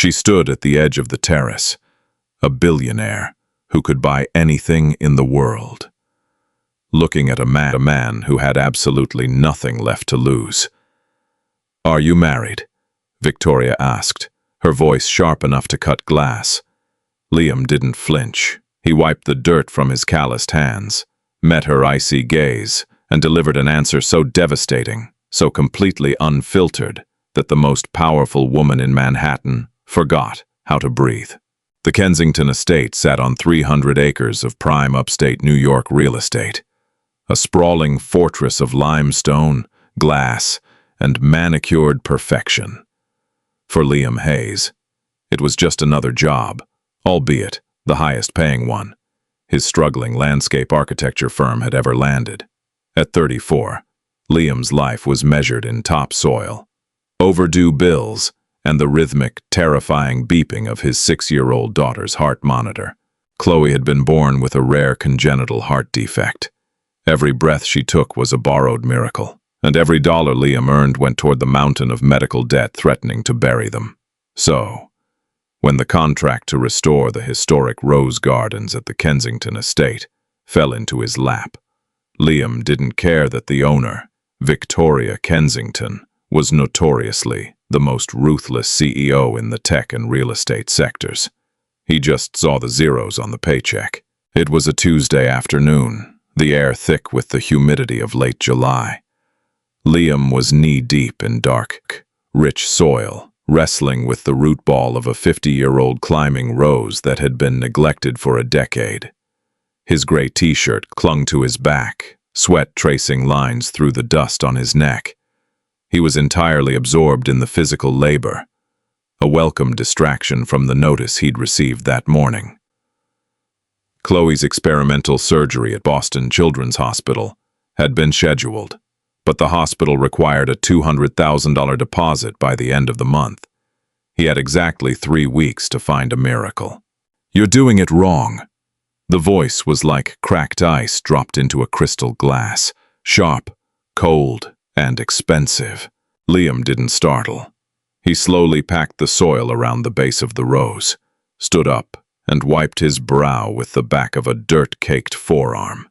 She stood at the edge of the terrace, a billionaire who could buy anything in the world, looking at a man who had absolutely nothing left to lose. "Are you married?" Victoria asked, her voice sharp enough to cut glass. Liam didn't flinch. He wiped the dirt from his calloused hands, met her icy gaze, and delivered an answer so devastating, so completely unfiltered, that the most powerful woman in Manhattan forgot how to breathe. The Kensington estate sat on 300 acres of prime upstate New York real estate, a sprawling fortress of limestone, glass, and manicured perfection. For Liam Hayes, it was just another job, albeit the highest-paying one his struggling landscape architecture firm had ever landed. At 34, Liam's life was measured in topsoil, overdue bills, and the rhythmic, terrifying beeping of his 6-year-old daughter's heart monitor. Chloe had been born with a rare congenital heart defect. Every breath she took was a borrowed miracle, and every dollar Liam earned went toward the mountain of medical debt threatening to bury them. So, when the contract to restore the historic rose gardens at the Kensington estate fell into his lap, Liam didn't care that the owner, Victoria Kensington, was notoriously the most ruthless CEO in the tech and real estate sectors. He just saw the zeros on the paycheck. It was a Tuesday afternoon, the air thick with the humidity of late July. Liam was knee-deep in dark, rich soil, wrestling with the root ball of a 50-year-old climbing rose that had been neglected for a decade. His gray t-shirt clung to his back, sweat tracing lines through the dust on his neck. He was entirely absorbed in the physical labor, a welcome distraction from the notice he'd received that morning. Chloe's experimental surgery at Boston Children's Hospital had been scheduled, but the hospital required a $200,000 deposit by the end of the month. He had exactly 3 weeks to find a miracle. "You're doing it wrong." The voice was like cracked ice dropped into a crystal glass, sharp, cold, and expensive. Liam didn't startle. He slowly packed the soil around the base of the rose, stood up, and wiped his brow with the back of a dirt-caked forearm.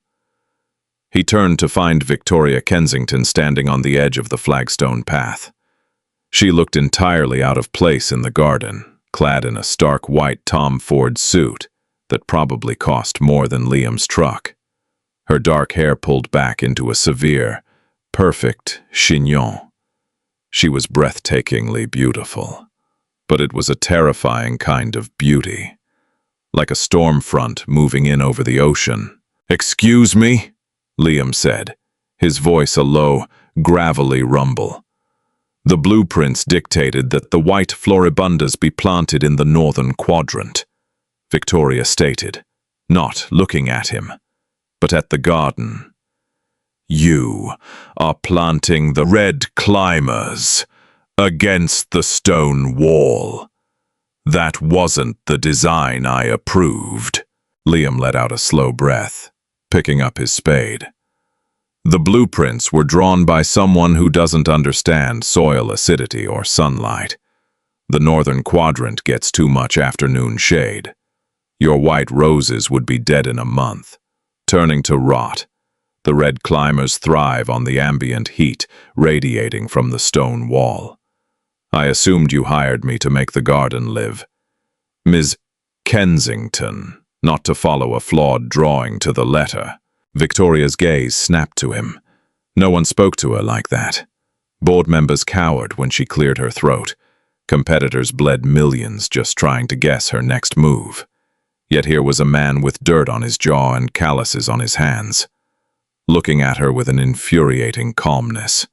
He turned to find Victoria Kensington standing on the edge of the flagstone path. She looked entirely out of place in the garden, clad in a stark white Tom Ford suit that probably cost more than Liam's truck. Her dark hair pulled back into a severe, perfect chignon. She was breathtakingly beautiful, but it was a terrifying kind of beauty, like a storm front moving in over the ocean. "Excuse me?" Liam said, his voice a low, gravelly rumble. The blueprints dictated that the white floribundas be planted in the northern quadrant, Victoria stated, not looking at him, but at the garden. "You are planting the red climbers against the stone wall. That wasn't the design I approved." Liam let out a slow breath, picking up his spade. "The blueprints were drawn by someone who doesn't understand soil acidity or sunlight. The northern quadrant gets too much afternoon shade. Your white roses would be dead in a month, turning to rot. The red climbers thrive on the ambient heat radiating from the stone wall. I assumed you hired me to make the garden live. Ms. Kensington, not to follow a flawed drawing to the letter." Victoria's gaze snapped to him. No one spoke to her like that. Board members cowered when she cleared her throat. Competitors bled millions just trying to guess her next move. Yet here was a man with dirt on his jaw and calluses on his hands, looking at her with an infuriating calmness,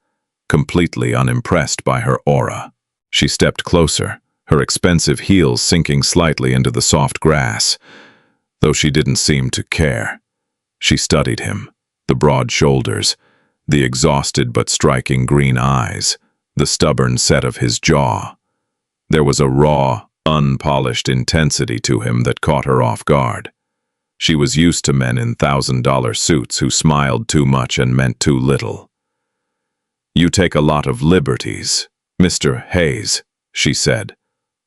completely unimpressed by her aura. She stepped closer, her expensive heels sinking slightly into the soft grass, though she didn't seem to care. She studied him, the broad shoulders, the exhausted but striking green eyes, the stubborn set of his jaw. There was a raw, unpolished intensity to him that caught her off guard. She was used to men in $1,000 suits who smiled too much and meant too little. "You take a lot of liberties, Mr. Hayes," she said,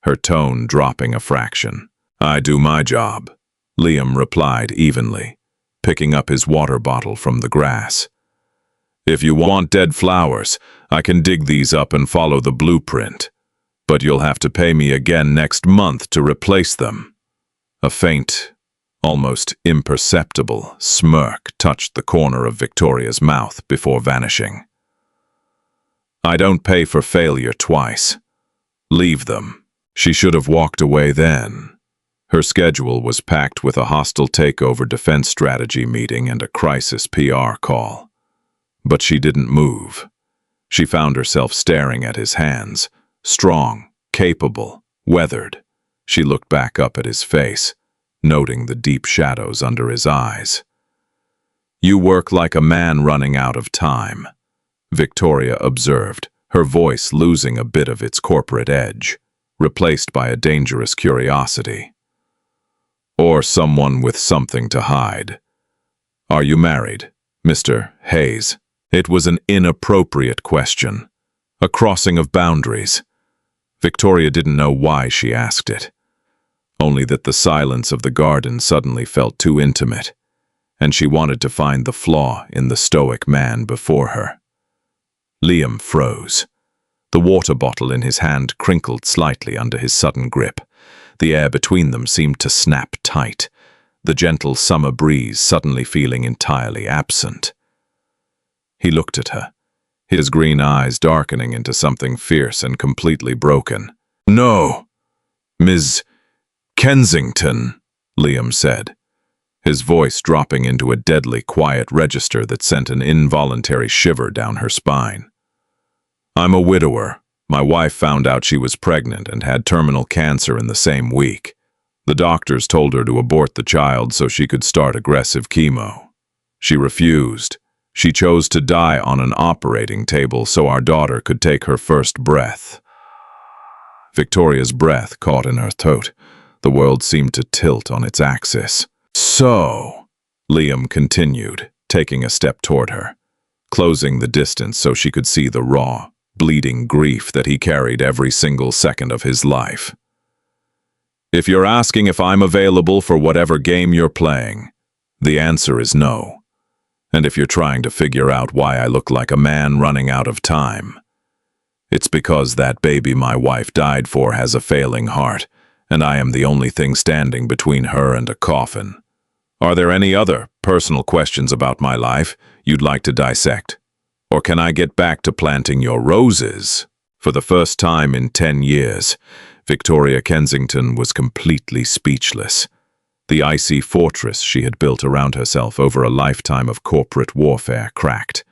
her tone dropping a fraction. "I do my job," Liam replied evenly, picking up his water bottle from the grass. "If you want dead flowers, I can dig these up and follow the blueprint. But you'll have to pay me again next month to replace them." A faint, almost imperceptible smirk touched the corner of Victoria's mouth before vanishing. "I don't pay for failure twice. Leave them." She should have walked away then. Her schedule was packed with a hostile takeover defense strategy meeting and a crisis PR call. But she didn't move. She found herself staring at his hands, strong, capable, weathered. She looked back up at his face, noting the deep shadows under his eyes. "You work like a man running out of time," Victoria observed, her voice losing a bit of its corporate edge, replaced by a dangerous curiosity. "Or someone with something to hide. Are you married, Mr. Hayes?" It was an inappropriate question, a crossing of boundaries. Victoria didn't know why she asked it, only that the silence of the garden suddenly felt too intimate, and she wanted to find the flaw in the stoic man before her. Liam froze. The water bottle in his hand crinkled slightly under his sudden grip. The air between them seemed to snap tight, the gentle summer breeze suddenly feeling entirely absent. He looked at her, his green eyes darkening into something fierce and completely broken. "No, Ms. Kensington," Liam said, his voice dropping into a deadly quiet register that sent an involuntary shiver down her spine. "I'm a widower. My wife found out she was pregnant and had terminal cancer in the same week. The doctors told her to abort the child so she could start aggressive chemo. She refused. She chose to die on an operating table so our daughter could take her first breath." Victoria's breath caught in her throat. The world seemed to tilt on its axis. "So," Liam continued, taking a step toward her, closing the distance so she could see the raw, bleeding grief that he carried every single second of his life. "If you're asking if I'm available for whatever game you're playing, the answer is no. And if you're trying to figure out why I look like a man running out of time, it's because that baby my wife died for has a failing heart, and I am the only thing standing between her and a coffin. Are there any other personal questions about my life you'd like to dissect? Or can I get back to planting your roses?" For the first time in 10 years, Victoria Kensington was completely speechless. The icy fortress she had built around herself over a lifetime of corporate warfare cracked.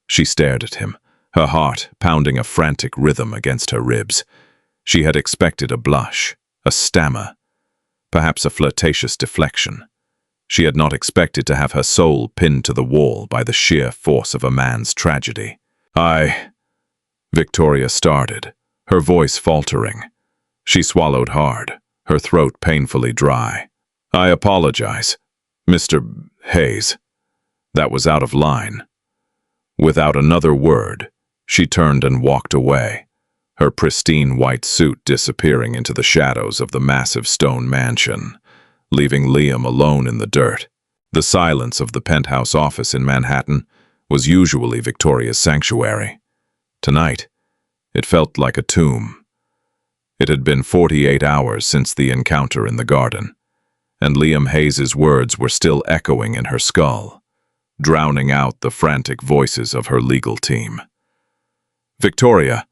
She stared at him, her heart pounding a frantic rhythm against her ribs. She had expected a blush, a stammer, perhaps a flirtatious deflection. She had not expected to have her soul pinned to the wall by the sheer force of a man's tragedy. Victoria started, her voice faltering. She swallowed hard, her throat painfully dry. "I apologize, Mr. Hayes. That was out of line." Without another word, she turned and walked away, her pristine white suit disappearing into the shadows of the massive stone mansion, leaving Liam alone in the dirt. The silence of the penthouse office in Manhattan was usually Victoria's sanctuary. Tonight, it felt like a tomb. It had been 48 hours since the encounter in the garden, and Liam Hayes's words were still echoing in her skull, drowning out the frantic voices of her legal team. "Victoria,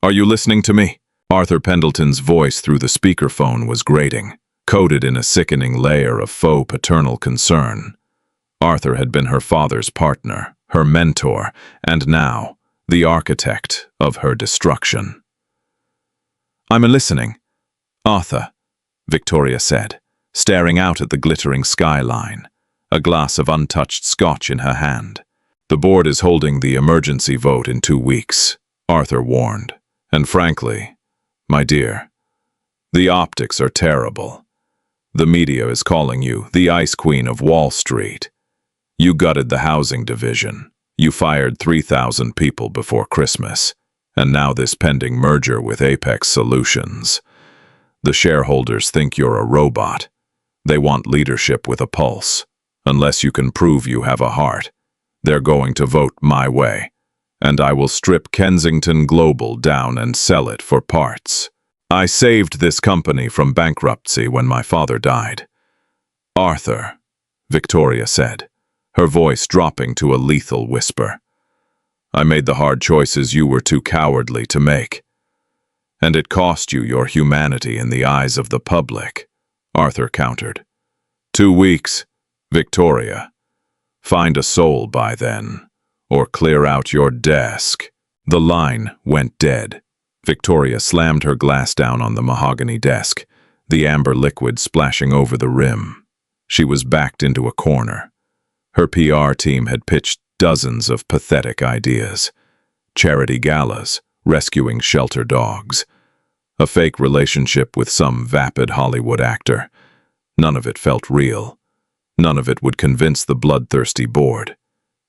are you listening to me?" Arthur Pendelton's voice through the speakerphone was grating, coated in a sickening layer of faux paternal concern. Arthur had been her father's partner, her mentor, and now the architect of her destruction. "I'm listening, Arthur," Victoria said, staring out at the glittering skyline, a glass of untouched scotch in her hand. "The board is holding the emergency vote in 2 weeks, Arthur warned. And frankly, my dear, the optics are terrible. The media is calling you the Ice Queen of Wall Street. You gutted the housing division. You fired 3,000 people before Christmas. And now this pending merger with Apex Solutions. The shareholders think you're a robot. They want leadership with a pulse. Unless you can prove you have a heart, they're going to vote my way, and I will strip Kensington Global down and sell it for parts. I saved this company from bankruptcy when my father died. Arthur, Victoria said, her voice dropping to a lethal whisper. I made the hard choices you were too cowardly to make. And it cost you your humanity in the eyes of the public, Arthur countered. 2 weeks, Victoria. Find a soul by then, or clear out your desk. The line went dead. Victoria slammed her glass down on the mahogany desk, the amber liquid splashing over the rim. She was backed into a corner. Her PR team had pitched dozens of pathetic ideas. Charity galas, rescuing shelter dogs, a fake relationship with some vapid Hollywood actor. None of it felt real. None of it would convince the bloodthirsty board.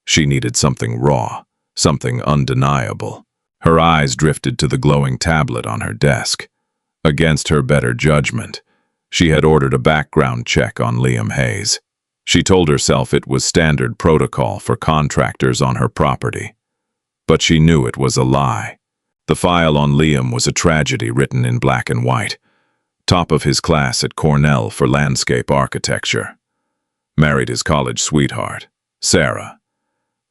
She needed something raw, something undeniable. Her eyes drifted to the glowing tablet on her desk. Against her better judgment, she had ordered a background check on Liam Hayes. She told herself it was standard protocol for contractors on her property. But she knew it was a lie. The file on Liam was a tragedy written in black and white. Top of his class at Cornell for landscape architecture. Married his college sweetheart, Sarah.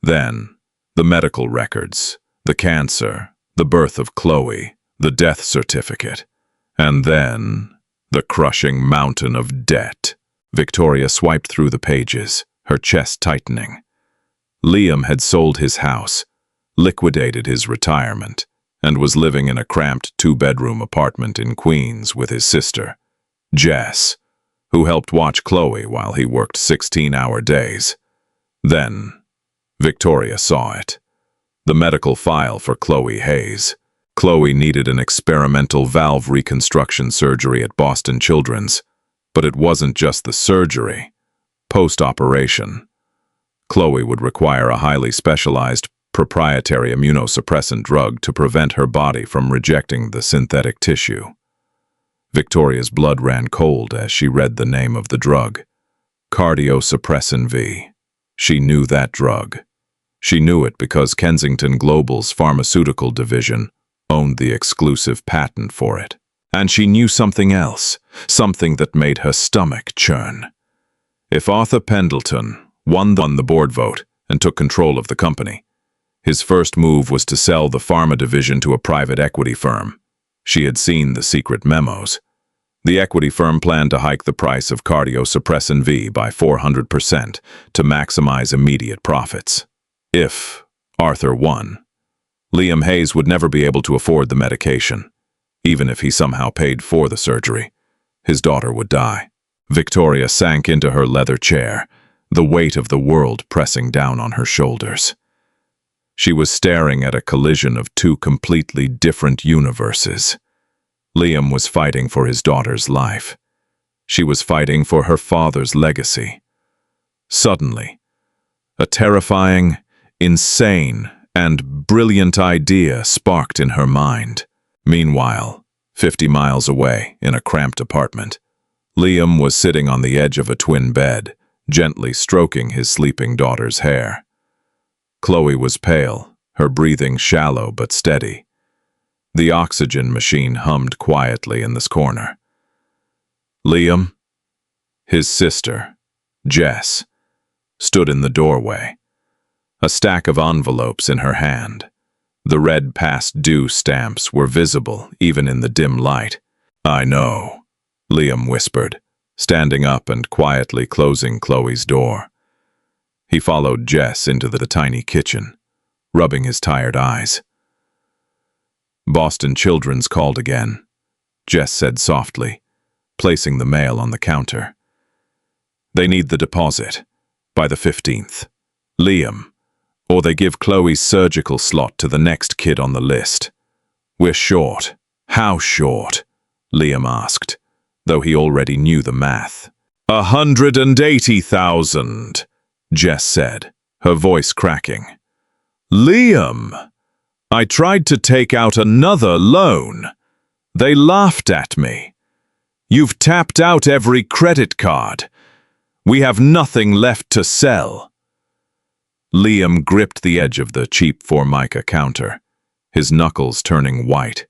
Then, the medical records, the cancer, the birth of Chloe, the death certificate. And then, the crushing mountain of debt. Victoria swiped through the pages, her chest tightening. Liam had sold his house, liquidated his retirement, and was living in a cramped 2-bedroom apartment in Queens with his sister, Jess, who helped watch Chloe while he worked 16-hour days. Then, Victoria saw it. The medical file for Chloe Hayes. Chloe needed an experimental valve reconstruction surgery at Boston Children's. But it wasn't just the surgery. Post-operation, Chloe would require a highly specialized, proprietary immunosuppressant drug to prevent her body from rejecting the synthetic tissue. Victoria's blood ran cold as she read the name of the drug. Cardiosuppressin V. She knew that drug. She knew it because Kensington Global's pharmaceutical division owned the exclusive patent for it. And she knew something else, something that made her stomach churn. If Arthur Pendelton won the board vote and took control of the company, his first move was to sell the pharma division to a private equity firm. She had seen the secret memos. The equity firm planned to hike the price of Cardiosuppressin V by 400% to maximize immediate profits. If Arthur won, Liam Hayes would never be able to afford the medication. Even if he somehow paid for the surgery, his daughter would die. Victoria sank into her leather chair, the weight of the world pressing down on her shoulders. She was staring at a collision of 2 completely different universes. Liam was fighting for his daughter's life. She was fighting for her father's legacy. Suddenly, a terrifying, insane, and brilliant idea sparked in her mind. Meanwhile, 50 miles away, in a cramped apartment, Liam was sitting on the edge of a twin bed, gently stroking his sleeping daughter's hair. Chloe was pale, her breathing shallow but steady. The oxygen machine hummed quietly in this corner. Liam, his sister, Jess, stood in the doorway, a stack of envelopes in her hand. The red past due stamps were visible even in the dim light. I know, Liam whispered, standing up and quietly closing Chloe's door. He followed Jess into the tiny kitchen, rubbing his tired eyes. Boston Children's called again, Jess said softly, placing the mail on the counter. They need the deposit by the 15th. Liam, or they give Chloe's surgical slot to the next kid on the list. We're short. How short? Liam asked, though he already knew the math. 180,000, Jess said, her voice cracking. Liam! I tried to take out another loan. They laughed at me. You've tapped out every credit card. We have nothing left to sell." Liam gripped the edge of the cheap Formica counter, his knuckles turning white.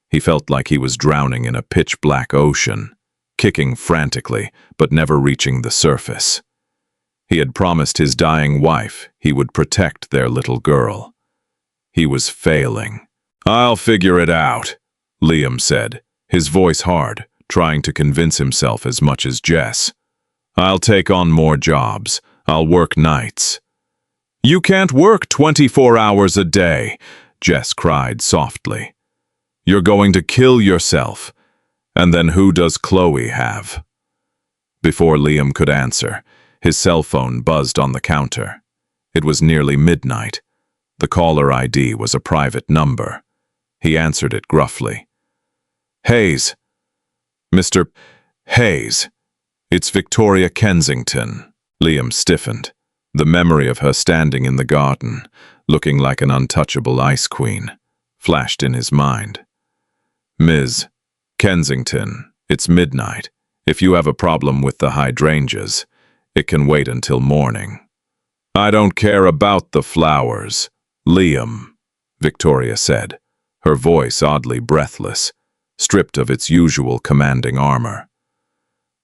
He felt like he was drowning in a pitch-black ocean, kicking frantically, but never reaching the surface. He had promised his dying wife he would protect their little girl. He was failing. "I'll figure it out," Liam said, his voice hard, trying to convince himself as much as Jess. "I'll take on more jobs. I'll work nights." "You can't work 24 hours a day," Jess cried softly. "You're going to kill yourself. And then who does Chloe have?" Before Liam could answer, his cell phone buzzed on the counter. It was nearly midnight. The caller ID was a private number. He answered it gruffly. "Hayes. Mr. Hayes. It's Victoria Kensington." Liam stiffened. The memory of her standing in the garden, looking like an untouchable ice queen, flashed in his mind. "Ms. Kensington, it's midnight. If you have a problem with the hydrangeas, it can wait until morning." "I don't care about the flowers, Liam," Victoria said, her voice oddly breathless, stripped of its usual commanding armor.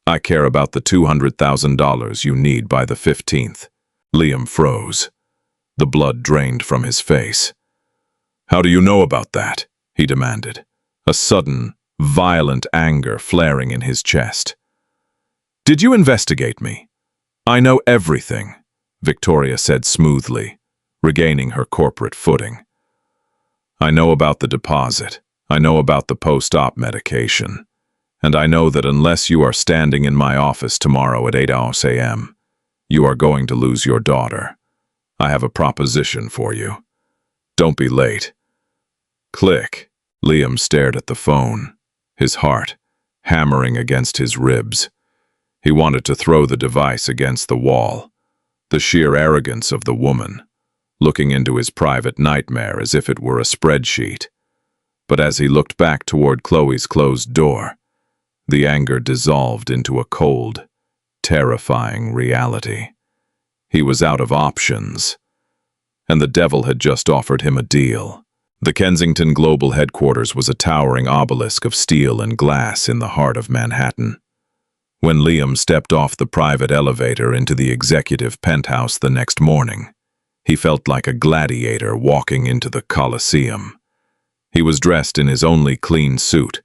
"I care about the $200,000 you need by the 15th. Liam froze. The blood drained from his face. "How do you know about that?" he demanded, a sudden, violent anger flaring in his chest. "Did you investigate me?" "I know everything," Victoria said smoothly, regaining her corporate footing. "I know about the deposit. I know about the post-op medication. And I know that unless you are standing in my office tomorrow at 8 a.m., you are going to lose your daughter. I have a proposition for you. Don't be late." Click. Liam stared at the phone, his heart hammering against his ribs. He wanted to throw the device against the wall. The sheer arrogance of the woman, looking into his private nightmare as if it were a spreadsheet. But as he looked back toward Chloe's closed door, the anger dissolved into a cold, terrifying reality. He was out of options, and the devil had just offered him a deal. The Kensington Global Headquarters was a towering obelisk of steel and glass in the heart of Manhattan. When Liam stepped off the private elevator into the executive penthouse the next morning, he felt like a gladiator walking into the Colosseum. He was dressed in his only clean suit,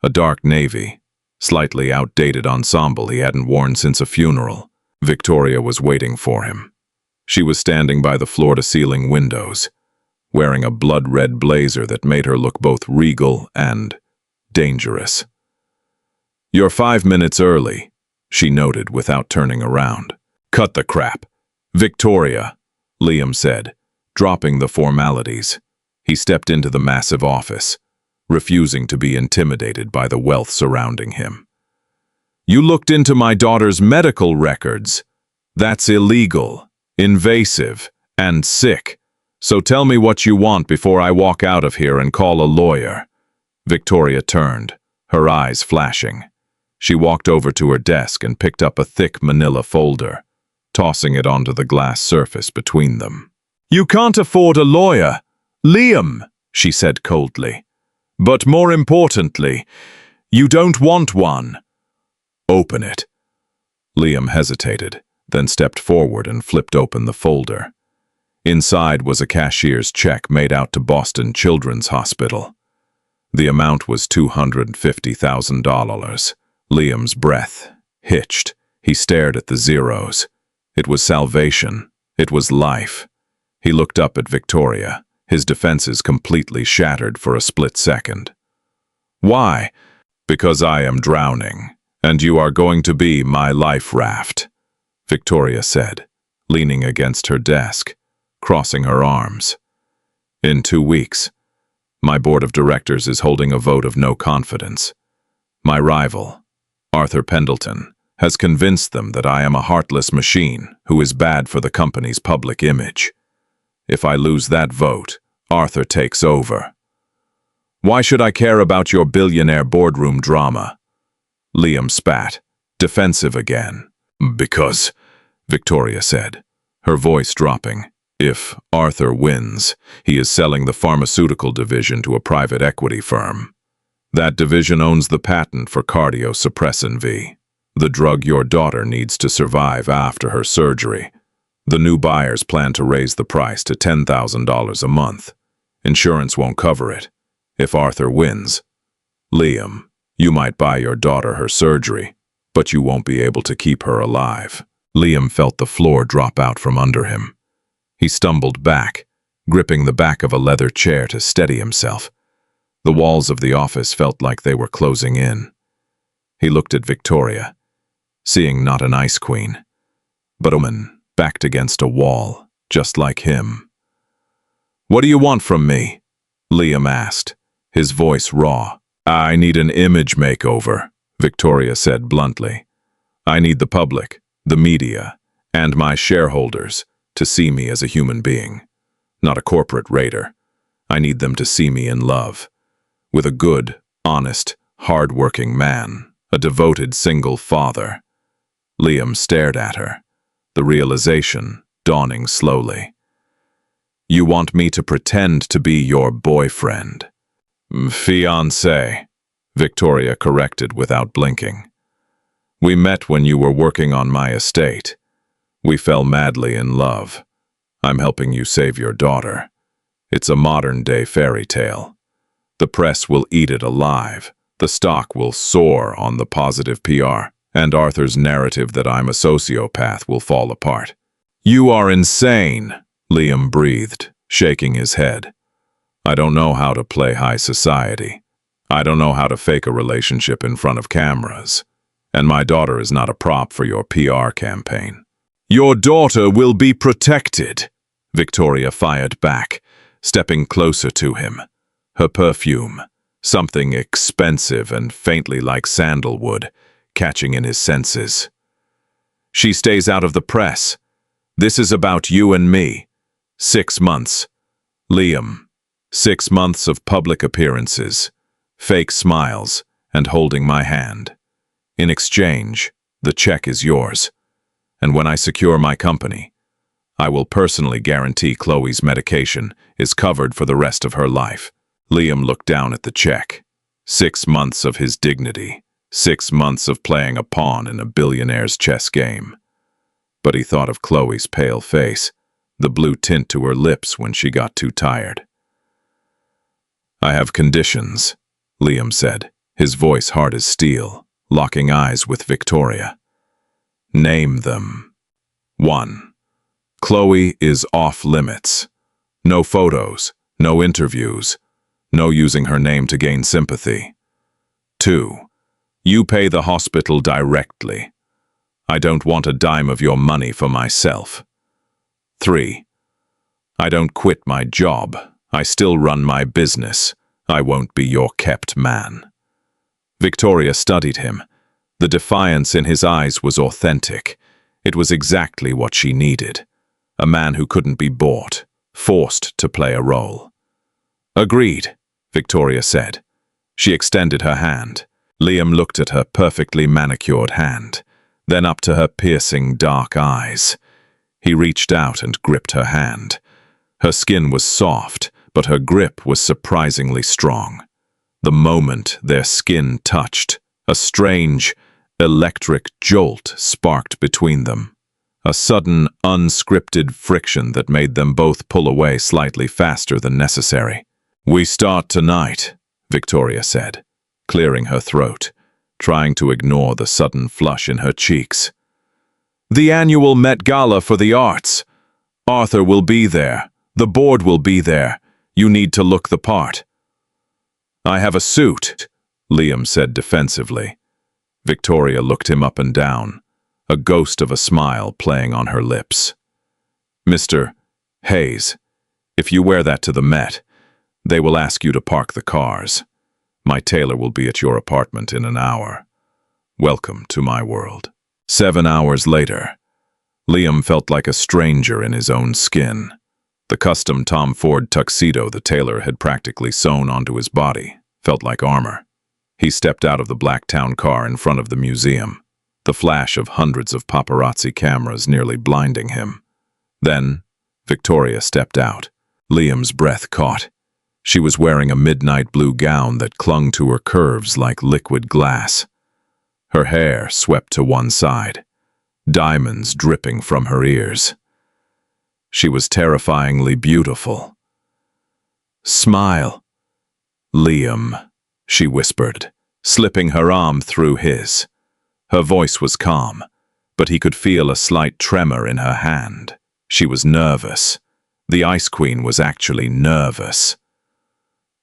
a dark navy, slightly outdated ensemble he hadn't worn since a funeral. Victoria was waiting for him. She was standing by the floor-to-ceiling windows, wearing a blood-red blazer that made her look both regal and dangerous. "You're 5 minutes early," she noted without turning around. "Cut the crap. Victoria," Liam said, dropping the formalities. He stepped into the massive office, refusing to be intimidated by the wealth surrounding him. "You looked into my daughter's medical records. That's illegal, invasive, and sick. So tell me what you want before I walk out of here and call a lawyer." Victoria turned, her eyes flashing. She walked over to her desk and picked up a thick manila folder, tossing it onto the glass surface between them. "You can't afford a lawyer, Liam," she said coldly. "But more importantly, you don't want one." "Open it." Liam hesitated, then stepped forward and flipped open the folder. Inside was a cashier's check made out to Boston Children's Hospital. The amount was $250,000. Liam's breath hitched. He stared at the zeros. It was salvation. It was life. He looked up at Victoria, his defenses completely shattered for a split second. "Why?" "Because I am drowning, and you are going to be my life raft," Victoria said, leaning against her desk, crossing her arms. "In 2 weeks, my board of directors is holding a vote of no confidence. My rival, Arthur Pendelton, has convinced them that I am a heartless machine who is bad for the company's public image. If I lose that vote, Arthur takes over. Why should I care about your billionaire boardroom drama?" Liam spat, defensive again. Because, Victoria said, her voice dropping, if Arthur wins, he is selling the pharmaceutical division to a private equity firm. That division owns the patent for cardiosuppressin V, the drug your daughter needs to survive after her surgery. The new buyers plan to raise the price to $10,000 a month. Insurance won't cover it. If Arthur wins, Liam, you might buy your daughter her surgery, but you won't be able to keep her alive. Liam felt the floor drop out from under him. He stumbled back, gripping the back of a leather chair to steady himself. The walls of the office felt like they were closing in. He looked at Victoria, seeing not an ice queen, but a woman backed against a wall, just like him. "What do you want from me?" Liam asked, his voice raw. "I need an image makeover," Victoria said bluntly. "I need the public, the media, and my shareholders to see me as a human being, not a corporate raider. I need them to see me in love, with a good, honest, hard-working man, a devoted single father." Liam stared at her, the realization dawning slowly. "You want me to pretend to be your boyfriend?" "Fiancé," Victoria corrected without blinking. "We met when you were working on my estate. We fell madly in love. I'm helping you save your daughter. It's a modern-day fairy tale. The press will eat it alive. The stock will soar on the positive PR, and Arthur's narrative that I'm a sociopath will fall apart." "You are insane," Liam breathed, shaking his head. "I don't know how to play high society. I don't know how to fake a relationship in front of cameras. And my daughter is not a prop for your PR campaign." "Your daughter will be protected," Victoria fired back, stepping closer to him. Her perfume, something expensive and faintly like sandalwood, catching in his senses. "She stays out of the press. This is about you and me. 6 months. Liam, 6 months of public appearances, fake smiles, and holding my hand. In exchange, the check is yours. And when I secure my company, I will personally guarantee Chloe's medication is covered for the rest of her life." Liam looked down at the check. 6 months of his dignity, 6 months of playing a pawn in a billionaire's chess game. But he thought of Chloe's pale face, the blue tint to her lips when she got too tired. "I have conditions," Liam said, his voice hard as steel, locking eyes with Victoria. "Name them." 1. Chloe is off limits. No photos, no interviews, no using her name to gain sympathy. 2. You pay the hospital directly. I don't want a dime of your money for myself. 3. I don't quit my job. I still run my business. I won't be your kept man. Victoria studied him. The defiance in his eyes was authentic. It was exactly what she needed. A man who couldn't be bought, forced to play a role. "Agreed," Victoria said. She extended her hand. Liam looked at her perfectly manicured hand, then up to her piercing dark eyes. He reached out and gripped her hand. Her skin was soft, but her grip was surprisingly strong. The moment their skin touched, a strange, electric jolt sparked between them. A sudden, unscripted friction that made them both pull away slightly faster than necessary. "We start tonight," Victoria said, clearing her throat, trying to ignore the sudden flush in her cheeks. "The annual Met Gala for the arts. Arthur will be there. The board will be there. You need to look the part." "I have a suit," Liam said defensively. Victoria looked him up and down, a ghost of a smile playing on her lips. "Mr. Hayes, if you wear that to the Met, they will ask you to park the cars. My tailor will be at your apartment in an hour. Welcome to my world." 7 hours later, Liam felt like a stranger in his own skin. The custom Tom Ford tuxedo the tailor had practically sewn onto his body felt like armor. He stepped out of the black town car in front of the museum, the flash of hundreds of paparazzi cameras nearly blinding him. Then, Victoria stepped out. Liam's breath caught. She was wearing a midnight blue gown that clung to her curves like liquid glass. Her hair swept to one side, diamonds dripping from her ears. She was terrifyingly beautiful. "Smile, Liam," she whispered, slipping her arm through his. Her voice was calm, but he could feel a slight tremor in her hand. She was nervous. The Ice Queen was actually nervous.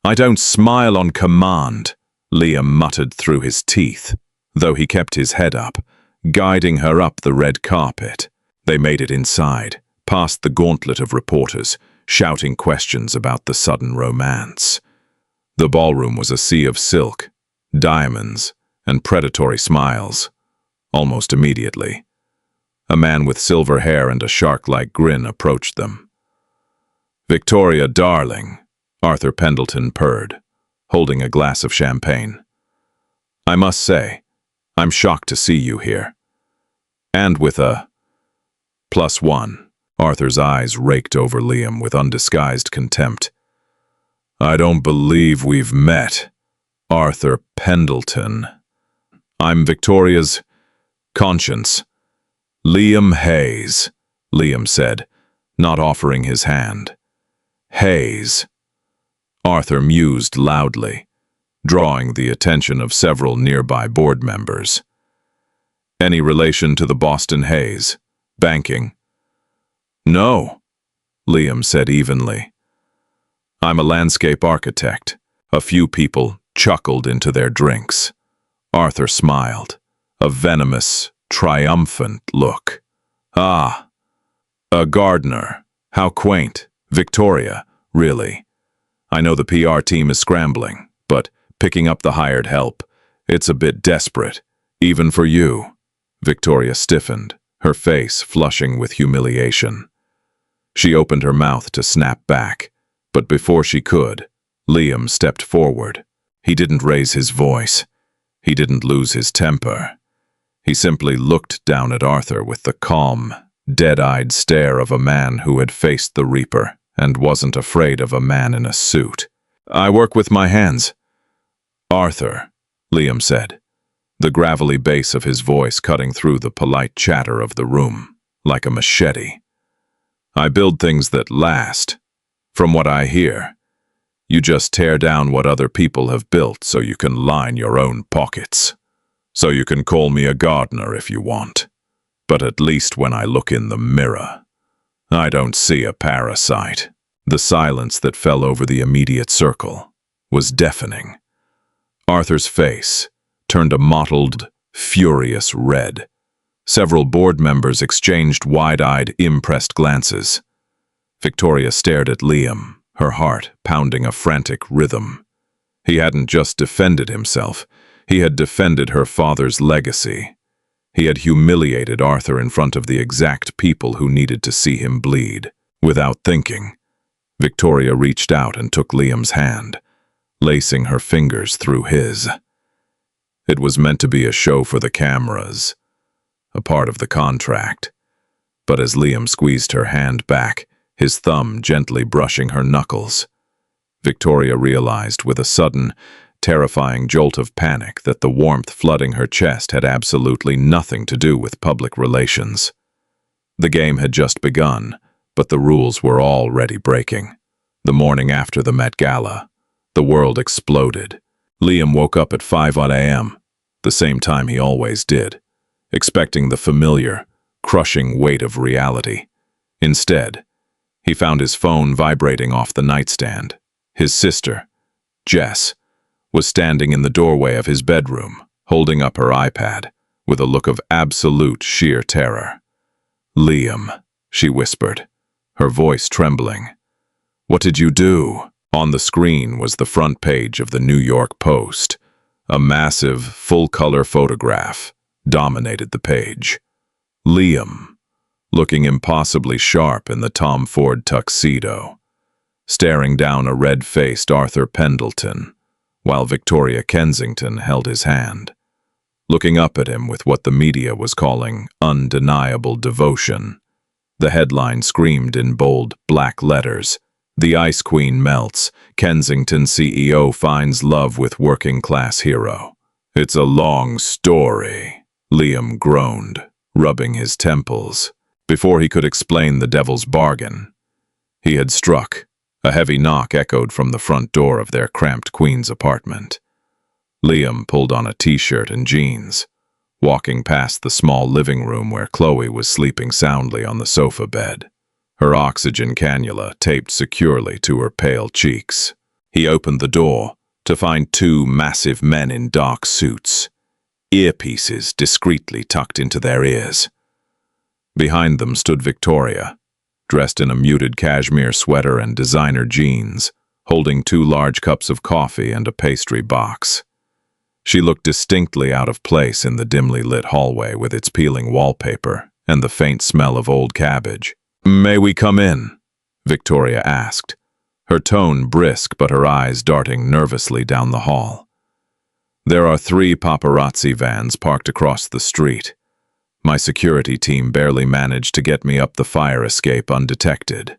"I don't smile on command," Liam muttered through his teeth, though he kept his head up, guiding her up the red carpet. They made it inside, past the gauntlet of reporters, shouting questions about the sudden romance. The ballroom was a sea of silk, diamonds, and predatory smiles. Almost immediately, a man with silver hair and a shark-like grin approached them. "Victoria, darling," Arthur Pendelton purred, holding a glass of champagne. "I must say, I'm shocked to see you here. And with a +1. Arthur's eyes raked over Liam with undisguised contempt. "I don't believe we've met, Arthur Pendelton. I'm Victoria's conscience." "Liam Hayes," Liam said, not offering his hand. "Hayes." Arthur mused loudly, drawing the attention of several nearby board members. "Any relation to the Boston Hayes? Banking?" "No," Liam said evenly. "I'm a landscape architect." A few people chuckled into their drinks. Arthur smiled, a venomous, triumphant look. "Ah, a gardener. How quaint. Victoria, really. I know the PR team is scrambling, but picking up the hired help, it's a bit desperate, even for you." Victoria stiffened, her face flushing with humiliation. She opened her mouth to snap back, but before she could, Liam stepped forward. He didn't raise his voice. He didn't lose his temper. He simply looked down at Arthur with the calm, dead-eyed stare of a man who had faced the Reaper and wasn't afraid of a man in a suit. "I work with my hands." "Arthur," Liam said, the gravelly bass of his voice cutting through the polite chatter of the room, like a machete. "I build things that last. From what I hear, you just tear down what other people have built so you can line your own pockets. So you can call me a gardener if you want. But at least when I look in the mirror, I don't see a parasite." The silence that fell over the immediate circle was deafening. Arthur's face turned a mottled, furious red. Several board members exchanged wide-eyed, impressed glances. Victoria stared at Liam, her heart pounding a frantic rhythm. He hadn't just defended himself, he had defended her father's legacy. He had humiliated Arthur in front of the exact people who needed to see him bleed. Without thinking, Victoria reached out and took Liam's hand, lacing her fingers through his. It was meant to be a show for the cameras, a part of the contract. But as Liam squeezed her hand back, his thumb gently brushing her knuckles, Victoria realized with a sudden, terrifying jolt of panic that the warmth flooding her chest had absolutely nothing to do with public relations. The game had just begun, but the rules were already breaking. The morning after the Met Gala, the world exploded. Liam woke up at 5 a.m., the same time he always did, expecting the familiar, crushing weight of reality. Instead, he found his phone vibrating off the nightstand. His sister, Jess, was standing in the doorway of his bedroom, holding up her iPad, with a look of absolute sheer terror. "Liam," she whispered, her voice trembling. "What did you do?" On the screen was the front page of the New York Post. A massive, full-color photograph dominated the page. Liam, looking impossibly sharp in the Tom Ford tuxedo, staring down a red-faced Arthur Pendelton, while Victoria Kensington held his hand, looking up at him with what the media was calling undeniable devotion. The headline screamed in bold black letters, "The Ice Queen melts. Kensington CEO finds love with working-class hero." "It's a long story," Liam groaned, rubbing his temples. Before he could explain the devil's bargain, he had struck. A heavy knock echoed from the front door of their cramped Queen's apartment. Liam pulled on a t-shirt and jeans, walking past the small living room where Chloe was sleeping soundly on the sofa bed, her oxygen cannula taped securely to her pale cheeks. He opened the door to find two massive men in dark suits, earpieces discreetly tucked into their ears. Behind them stood Victoria, dressed in a muted cashmere sweater and designer jeans, holding 2 large cups of coffee and a pastry box. She looked distinctly out of place in the dimly lit hallway with its peeling wallpaper and the faint smell of old cabbage. "May we come in?" Victoria asked, her tone brisk but her eyes darting nervously down the hall. "There are 3 paparazzi vans parked across the street. My security team barely managed to get me up the fire escape undetected."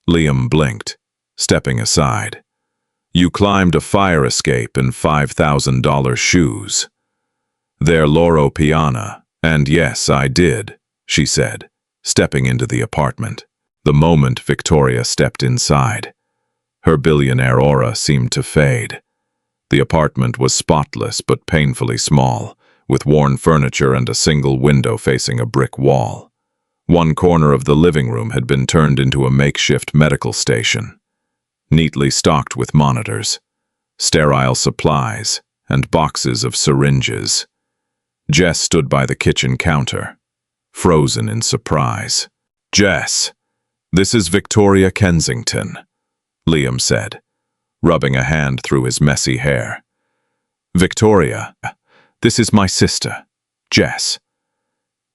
Liam blinked, stepping aside. "You climbed a fire escape in $5,000 shoes." "They're Loro Piana, and yes, I did," she said, stepping into the apartment. The moment Victoria stepped inside, her billionaire aura seemed to fade. The apartment was spotless but painfully small, with worn furniture and a single window facing a brick wall. One corner of the living room had been turned into a makeshift medical station, neatly stocked with monitors, sterile supplies, and boxes of syringes. Jess stood by the kitchen counter, frozen in surprise. "Jess, this is Victoria Kensington," Liam said, rubbing a hand through his messy hair. "Victoria, this is my sister, Jess."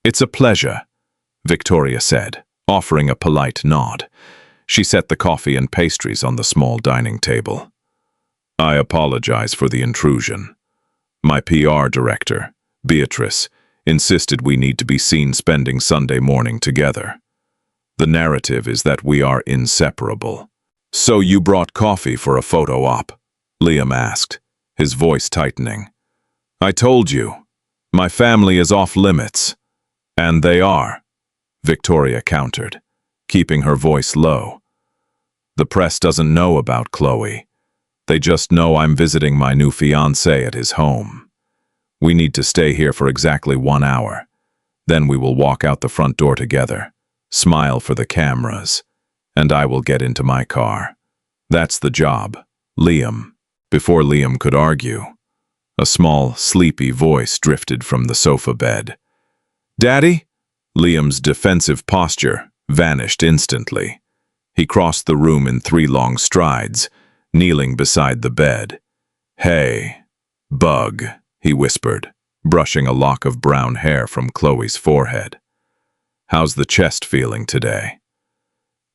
"It's a pleasure," Victoria said, offering a polite nod. She set the coffee and pastries on the small dining table. "I apologize for the intrusion. My PR director, Beatrice, insisted we need to be seen spending Sunday morning together. The narrative is that we are inseparable." "So you brought coffee for a photo op?" Liam asked, his voice tightening. "I told you, my family is off limits." "And they are," Victoria countered, keeping her voice low. "The press doesn't know about Chloe. They just know I'm visiting my new fiancé at his home. We need to stay here for exactly 1 hour. Then we will walk out the front door together, smile for the cameras, and I will get into my car. That's the job, Liam." Before Liam could argue, a small, sleepy voice drifted from the sofa bed. "Daddy?" Liam's defensive posture vanished instantly. He crossed the room in 3 long strides, kneeling beside the bed. "Hey, Bug," he whispered, brushing a lock of brown hair from Chloe's forehead. "How's the chest feeling today?"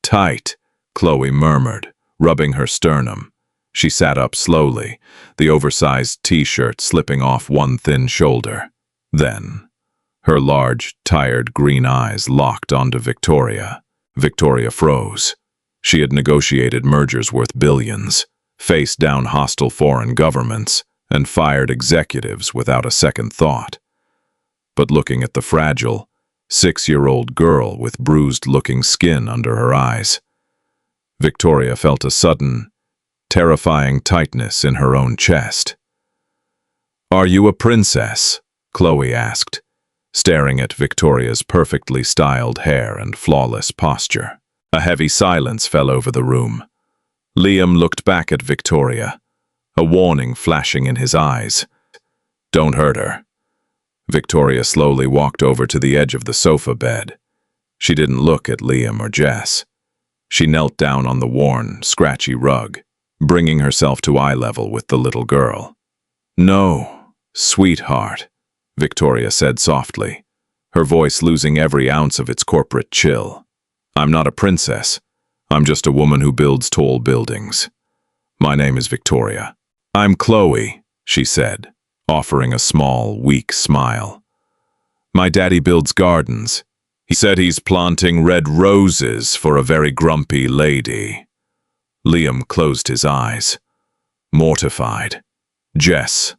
"Tight," Chloe murmured, rubbing her sternum. She sat up slowly, the oversized t-shirt slipping off one thin shoulder. Then, her large, tired green eyes locked onto Victoria. Victoria froze. She had negotiated mergers worth billions, faced down hostile foreign governments, and fired executives without a second thought. But looking at the fragile, 6-year-old girl with bruised-looking skin under her eyes, Victoria felt a sudden, terrifying tightness in her own chest. "Are you a princess?" Chloe asked, staring at Victoria's perfectly styled hair and flawless posture. A heavy silence fell over the room. Liam looked back at Victoria, a warning flashing in his eyes. "Don't hurt her." Victoria slowly walked over to the edge of the sofa bed. She didn't look at Liam or Jess. She knelt down on the worn, scratchy rug, bringing herself to eye level with the little girl. "No, sweetheart," Victoria said softly, her voice losing every ounce of its corporate chill. "I'm not a princess. I'm just a woman who builds tall buildings. My name is Victoria." "I'm Chloe," she said, offering a small, weak smile. "My daddy builds gardens. He said he's planting red roses for a very grumpy lady." Liam closed his eyes, mortified. Jess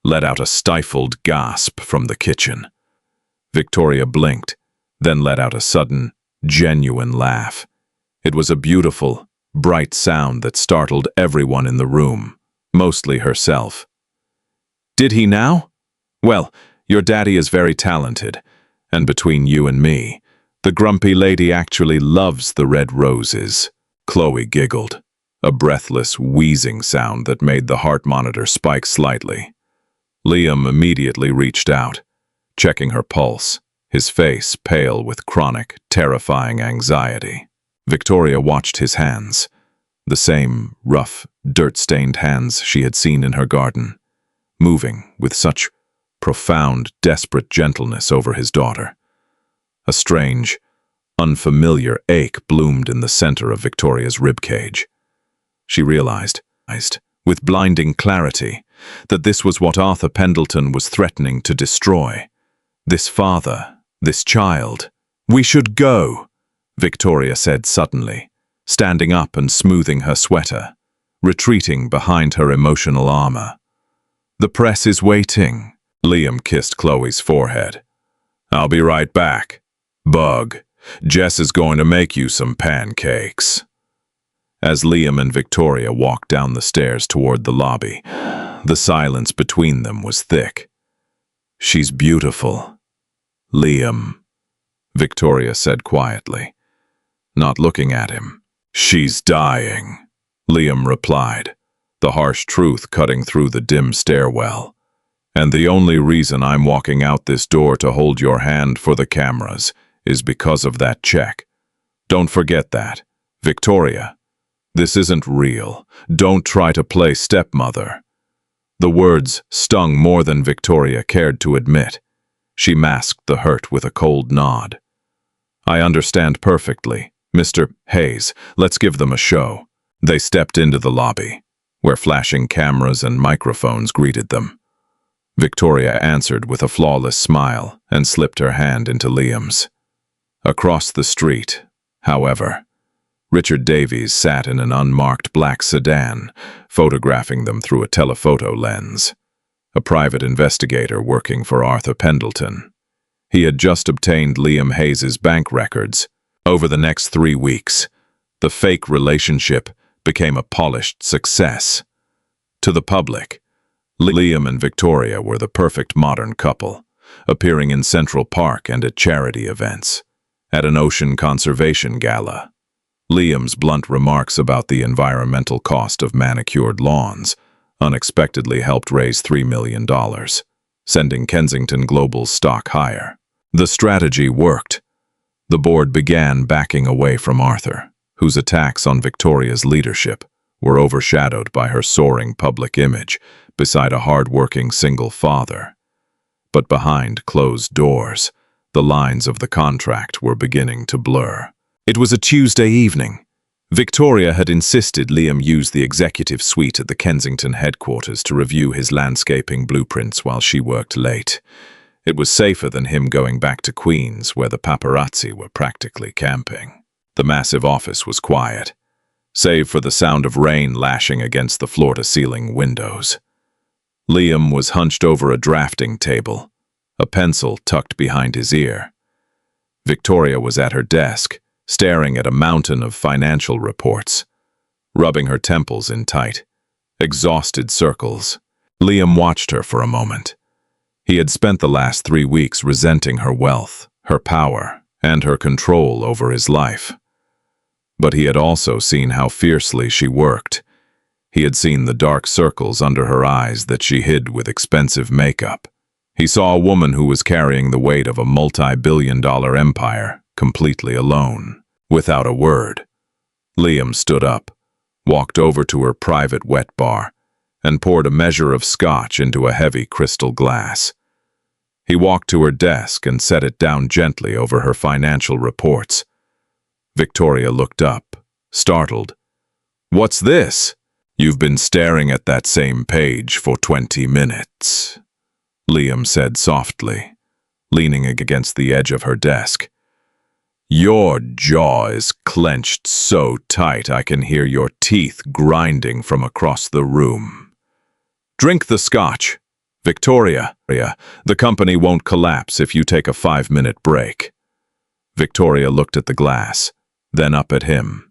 let out a stifled gasp from the kitchen. Victoria blinked, then let out a sudden, genuine laugh. It was a beautiful, bright sound that startled everyone in the room, mostly herself. "Did he now? Well, your daddy is very talented, and between you and me, the grumpy lady actually loves the red roses." Chloe giggled, a breathless, wheezing sound that made the heart monitor spike slightly. Liam immediately reached out, checking her pulse, his face pale with chronic, terrifying anxiety. Victoria watched his hands, the same rough, dirt-stained hands she had seen in her garden, moving with such profound, desperate gentleness over his daughter. A strange, unfamiliar ache bloomed in the center of Victoria's ribcage. She realized, with blinding clarity, that this was what Arthur Pendelton was threatening to destroy. This father, this child. "We should go," Victoria said suddenly, standing up and smoothing her sweater, retreating behind her emotional armor. "The press is waiting." Liam kissed Chloe's forehead. "I'll be right back. Bug, Jess is going to make you some pancakes." As Liam and Victoria walked down the stairs toward the lobby, the silence between them was thick. "She's beautiful, Liam," Victoria said quietly, not looking at him. "She's dying," Liam replied, the harsh truth cutting through the dim stairwell. "And the only reason I'm walking out this door to hold your hand for the cameras is because of that check. Don't forget that, Victoria. This isn't real. Don't try to play stepmother." The words stung more than Victoria cared to admit. She masked the hurt with a cold nod. "I understand perfectly. Mr. Hayes, let's give them a show." They stepped into the lobby, where flashing cameras and microphones greeted them. Victoria answered with a flawless smile and slipped her hand into Liam's. Across the street, however, Richard Davies sat in an unmarked black sedan, photographing them through a telephoto lens. A private investigator working for Arthur Pendelton. He had just obtained Liam Hayes's bank records. Over the next 3 weeks, the fake relationship became a polished success. To the public, Liam and Victoria were the perfect modern couple, appearing in Central Park and at charity events. At an ocean conservation gala, Liam's blunt remarks about the environmental cost of manicured lawns unexpectedly helped raise $3 million, sending Kensington Global's stock higher. The strategy worked. The board began backing away from Arthur, whose attacks on Victoria's leadership were overshadowed by her soaring public image beside a hard-working single father. But behind closed doors, the lines of the contract were beginning to blur. It was a Tuesday evening. Victoria had insisted Liam use the executive suite at the Kensington headquarters to review his landscaping blueprints while she worked late. It was safer than him going back to Queens, where the paparazzi were practically camping. The massive office was quiet, save for the sound of rain lashing against the floor-to-ceiling windows. Liam was hunched over a drafting table, a pencil tucked behind his ear. Victoria was at her desk, staring at a mountain of financial reports, rubbing her temples in tight, exhausted circles. Liam watched her for a moment. He had spent the last 3 weeks resenting her wealth, her power, and her control over his life. But he had also seen how fiercely she worked. He had seen the dark circles under her eyes that she hid with expensive makeup. He saw a woman who was carrying the weight of a multi-billion-dollar empire completely alone, without a word. Liam stood up, walked over to her private wet bar, and poured a measure of scotch into a heavy crystal glass. He walked to her desk and set it down gently over her financial reports. Victoria looked up, startled. "What's this?" You've been staring at that same page for 20 minutes, Liam said softly, leaning against the edge of her desk. Your jaw is clenched so tight I can hear your teeth grinding from across the room. Drink the scotch. Victoria, the company won't collapse if you take a 5-minute break. Victoria looked at the glass, then up at him.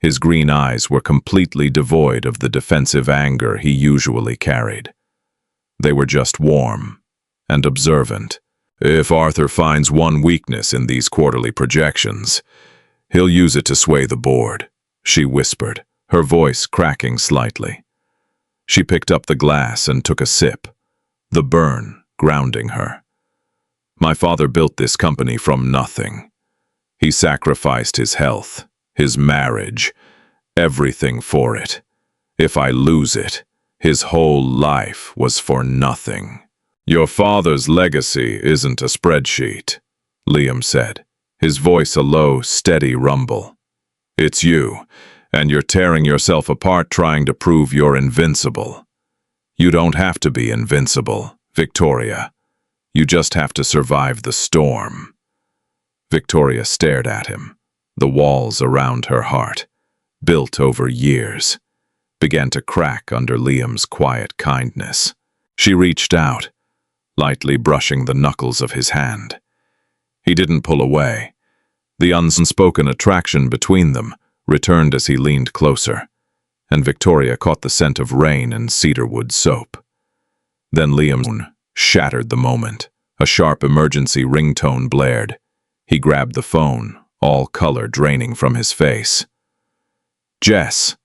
His green eyes were completely devoid of the defensive anger he usually carried. They were just warm and observant. If Arthur finds one weakness in these quarterly projections, he'll use it to sway the board, she whispered, her voice cracking slightly. She picked up the glass and took a sip, the burn grounding her. My father built this company from nothing. He sacrificed his health, his marriage, everything for it. If I lose it, his whole life was for nothing. Your father's legacy isn't a spreadsheet, Liam said, his voice a low, steady rumble. It's you, and you're tearing yourself apart trying to prove you're invincible. You don't have to be invincible, Victoria. You just have to survive the storm. Victoria stared at him. The walls around her heart, built over years, began to crack under Liam's quiet kindness. She reached out, lightly brushing the knuckles of his hand. He didn't pull away. The unspoken attraction between them returned as he leaned closer, and Victoria caught the scent of rain and cedarwood soap. Then Liam shattered the moment. A sharp emergency ringtone blared. He grabbed the phone, all color draining from his face. Jess.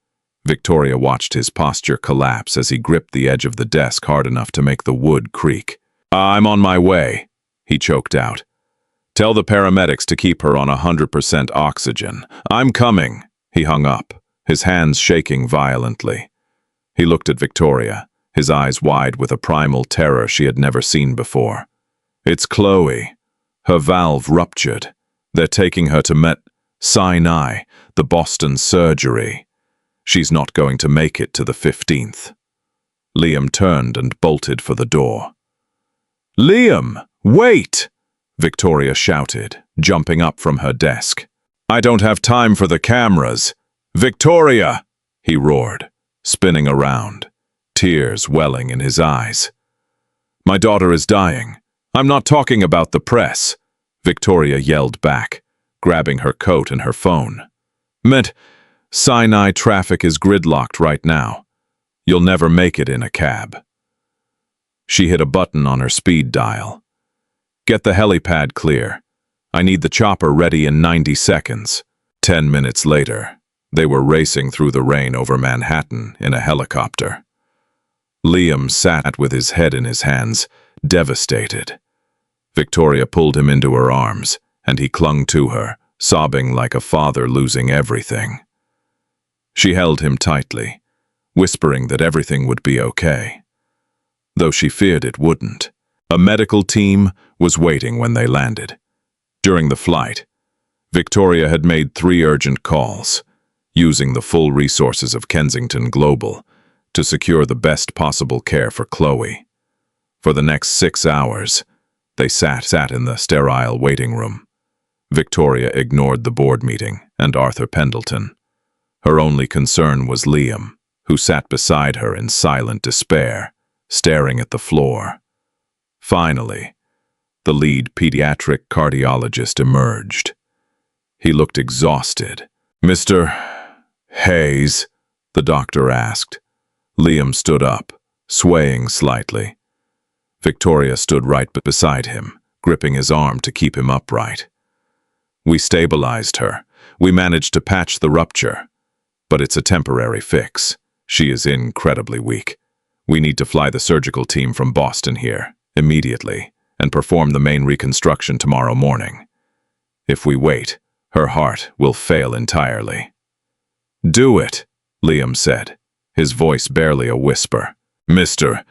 Victoria watched his posture collapse as he gripped the edge of the desk hard enough to make the wood creak. I'm on my way, he choked out. Tell the paramedics to keep her on 100% oxygen. I'm coming. He hung up, his hands shaking violently. He looked at Victoria, his eyes wide with a primal terror she had never seen before. It's Chloe. Her valve ruptured. They're taking her to Sinai, the Boston surgery. She's not going to make it to the 15th. Liam turned and bolted for the door. Liam, wait! Victoria shouted, jumping up from her desk. I don't have time for the cameras. Victoria! He roared, spinning around, tears welling in his eyes. My daughter is dying. I'm not talking about the press, Victoria yelled back, grabbing her coat and her phone. Sinai traffic is gridlocked right now. You'll never make it in a cab. She hit a button on her speed dial. Get the helipad clear. I need the chopper ready in 90 seconds. 10 minutes later, they were racing through the rain over Manhattan in a helicopter. Liam sat with his head in his hands, devastated. Victoria pulled him into her arms, and he clung to her, sobbing like a father losing everything. She held him tightly, whispering that everything would be okay, though she feared it wouldn't. A medical team was waiting when they landed. During the flight, Victoria had made 3 urgent calls, using the full resources of Kensington Global to secure the best possible care for Chloe. For the next 6 hours, they sat in the sterile waiting room. Victoria ignored the board meeting and Arthur Pendelton. Her only concern was Liam, who sat beside her in silent despair, staring at the floor. Finally, the lead pediatric cardiologist emerged. He looked exhausted. Mr. Hayes, the doctor asked. Liam stood up, swaying slightly. Victoria stood right beside him, gripping his arm to keep him upright. We stabilized her. We managed to patch the rupture. But it's a temporary fix. She is incredibly weak. We need to fly the surgical team from Boston here, immediately, and perform the main reconstruction tomorrow morning. If we wait, her heart will fail entirely. Do it, Liam said, his voice barely a whisper. Mr.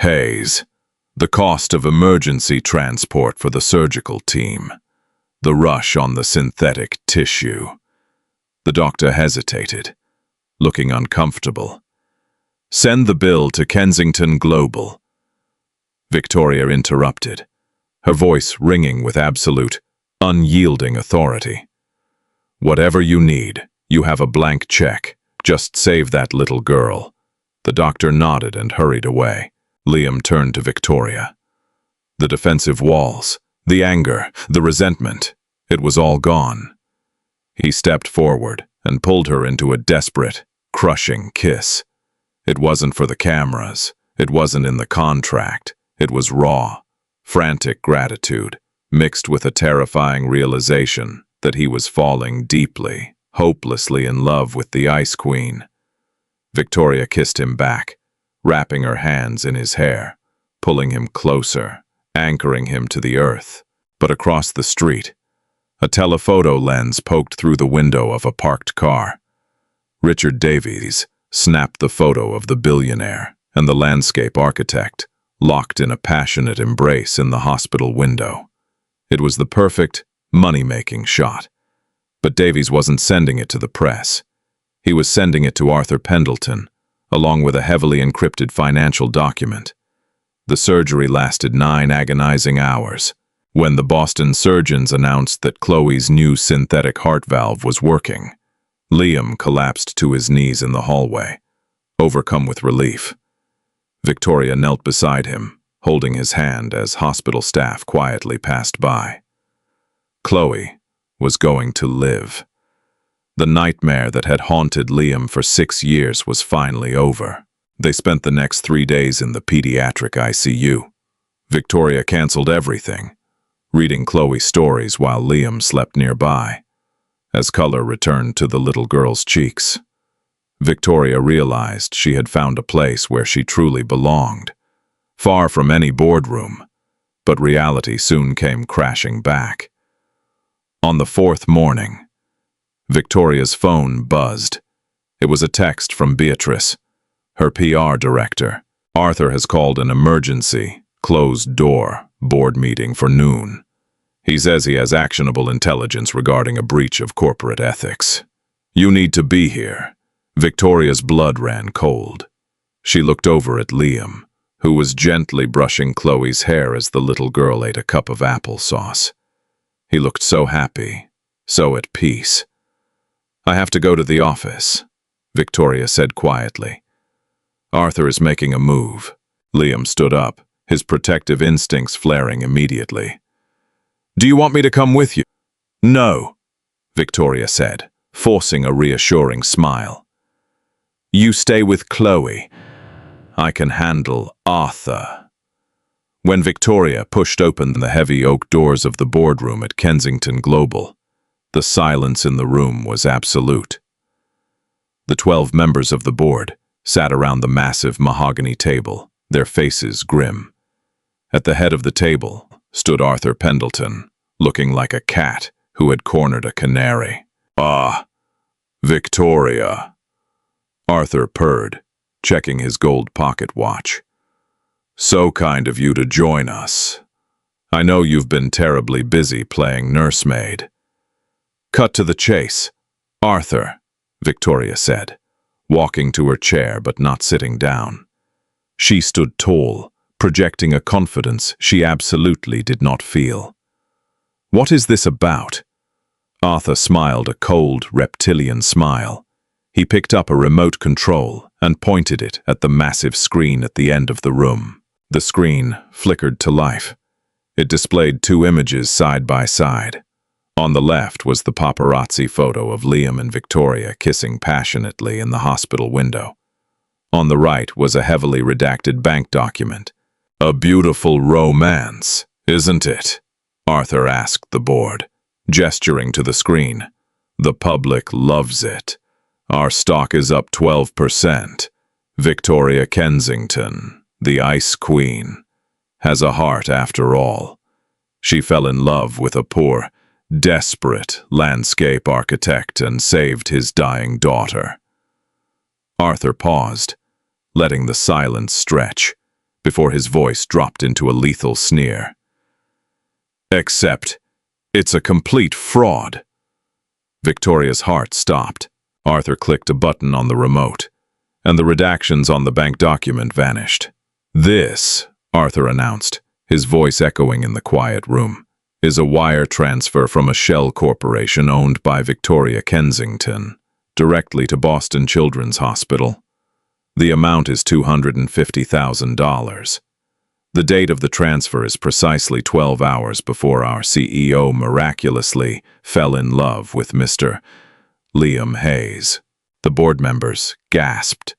Hayes, the cost of emergency transport for the surgical team, the rush on the synthetic tissue. The doctor hesitated, looking uncomfortable. Send the bill to Kensington Global. Victoria interrupted, her voice ringing with absolute, unyielding authority. Whatever you need, you have a blank check. Just save that little girl. The doctor nodded and hurried away. Liam turned to Victoria. The defensive walls, the anger, the resentment, it was all gone. He stepped forward and pulled her into a desperate, crushing kiss. It wasn't for the cameras. It wasn't in the contract. It was raw, frantic gratitude, mixed with a terrifying realization that he was falling deeply, hopelessly in love with the Ice Queen. Victoria kissed him back, wrapping her hands in his hair, pulling him closer, anchoring him to the earth. But across the street, a telephoto lens poked through the window of a parked car. Richard Davies snapped the photo of the billionaire and the landscape architect, locked in a passionate embrace in the hospital window. It was the perfect, money-making shot. But Davies wasn't sending it to the press. He was sending it to Arthur Pendelton, along with a heavily encrypted financial document. The surgery lasted 9 agonizing hours. When the Boston surgeons announced that Chloe's new synthetic heart valve was working, Liam collapsed to his knees in the hallway, overcome with relief. Victoria knelt beside him, holding his hand as hospital staff quietly passed by. Chloe was going to live. The nightmare that had haunted Liam for 6 years was finally over. They spent the next 3 days in the pediatric ICU. Victoria canceled everything, reading Chloe stories while Liam slept nearby. As color returned to the little girl's cheeks, Victoria realized she had found a place where she truly belonged, far from any boardroom, but reality soon came crashing back. On the 4th morning, Victoria's phone buzzed. It was a text from Beatrice, her PR director. Arthur has called an emergency, closed-door board meeting for noon. He says he has actionable intelligence regarding a breach of corporate ethics. You need to be here. Victoria's blood ran cold. She looked over at Liam, who was gently brushing Chloe's hair as the little girl ate a cup of applesauce. He looked so happy, so at peace. I have to go to the office, Victoria said quietly. Arthur is making a move. Liam stood up, his protective instincts flaring immediately. Do you want me to come with you? No, Victoria said, forcing a reassuring smile. You stay with Chloe. I can handle Arthur. When Victoria pushed open the heavy oak doors of the boardroom at Kensington Global, the silence in the room was absolute. The 12 members of the board sat around the massive mahogany table, their faces grim. At the head of the table stood Arthur Pendelton, looking like a cat who had cornered a canary. Ah, Victoria. Arthur purred, checking his gold pocket watch. So kind of you to join us. I know you've been terribly busy playing nursemaid. Cut to the chase. Arthur, Victoria said, walking to her chair but not sitting down. She stood tall, projecting a confidence she absolutely did not feel. What is this about? Arthur smiled a cold, reptilian smile. He picked up a remote control and pointed it at the massive screen at the end of the room. The screen flickered to life. It displayed 2 images side by side. On the left was the paparazzi photo of Liam and Victoria kissing passionately in the hospital window. On the right was a heavily redacted bank document. A beautiful romance, isn't it? Arthur asked the board, gesturing to the screen. The public loves it. Our stock is up 12%. Victoria Kensington, the Ice Queen, has a heart after all. She fell in love with a poor, desperate landscape architect and saved his dying daughter. Arthur paused, letting the silence stretch, before his voice dropped into a lethal sneer. Except, it's a complete fraud. Victoria's heart stopped. Arthur clicked a button on the remote, and the redactions on the bank document vanished. "This," Arthur announced, his voice echoing in the quiet room, "is a wire transfer from a shell corporation owned by Victoria Kensington, directly to Boston Children's Hospital. The amount is $250,000. The date of the transfer is precisely 12 hours before our CEO miraculously fell in love with Mr. Liam Hayes." The board members gasped.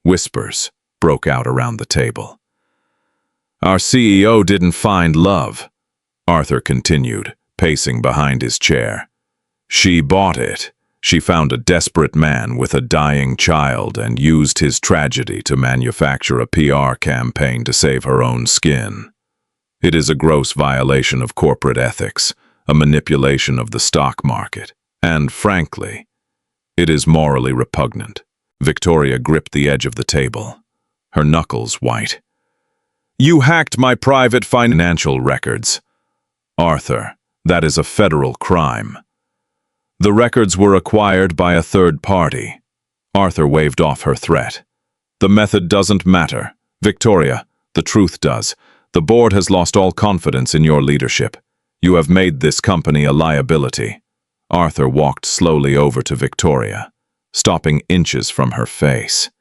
Whispers broke out around the table. "Our CEO didn't find love," Arthur continued, pacing behind his chair. "She bought it. She found a desperate man with a dying child and used his tragedy to manufacture a PR campaign to save her own skin. It is a gross violation of corporate ethics, a manipulation of the stock market, and, frankly, it is morally repugnant." Victoria gripped the edge of the table, her knuckles white. "You hacked my private financial records." "Arthur, that is a federal crime." "The records were acquired by a third party." Arthur waved off her threat. "The method doesn't matter. Victoria, the truth does. The board has lost all confidence in your leadership. You have made this company a liability." Arthur walked slowly over to Victoria, stopping inches from her face.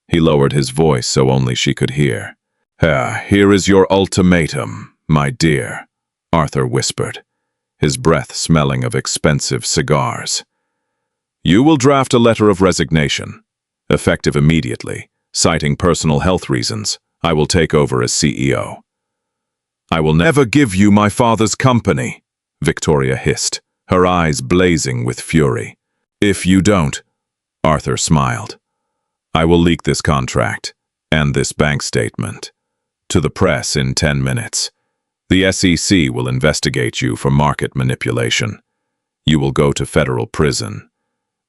He lowered his voice so only she could hear. "Here is your ultimatum, my dear," Arthur whispered, his breath smelling of expensive cigars. "You will draft a letter of resignation, effective immediately, citing personal health reasons. I will take over as CEO." "I will never give you my father's company," Victoria hissed, her eyes blazing with fury. "If you don't," Arthur smiled, "I will leak this contract and this bank statement to the press in 10 minutes. The SEC will investigate you for market manipulation. You will go to federal prison.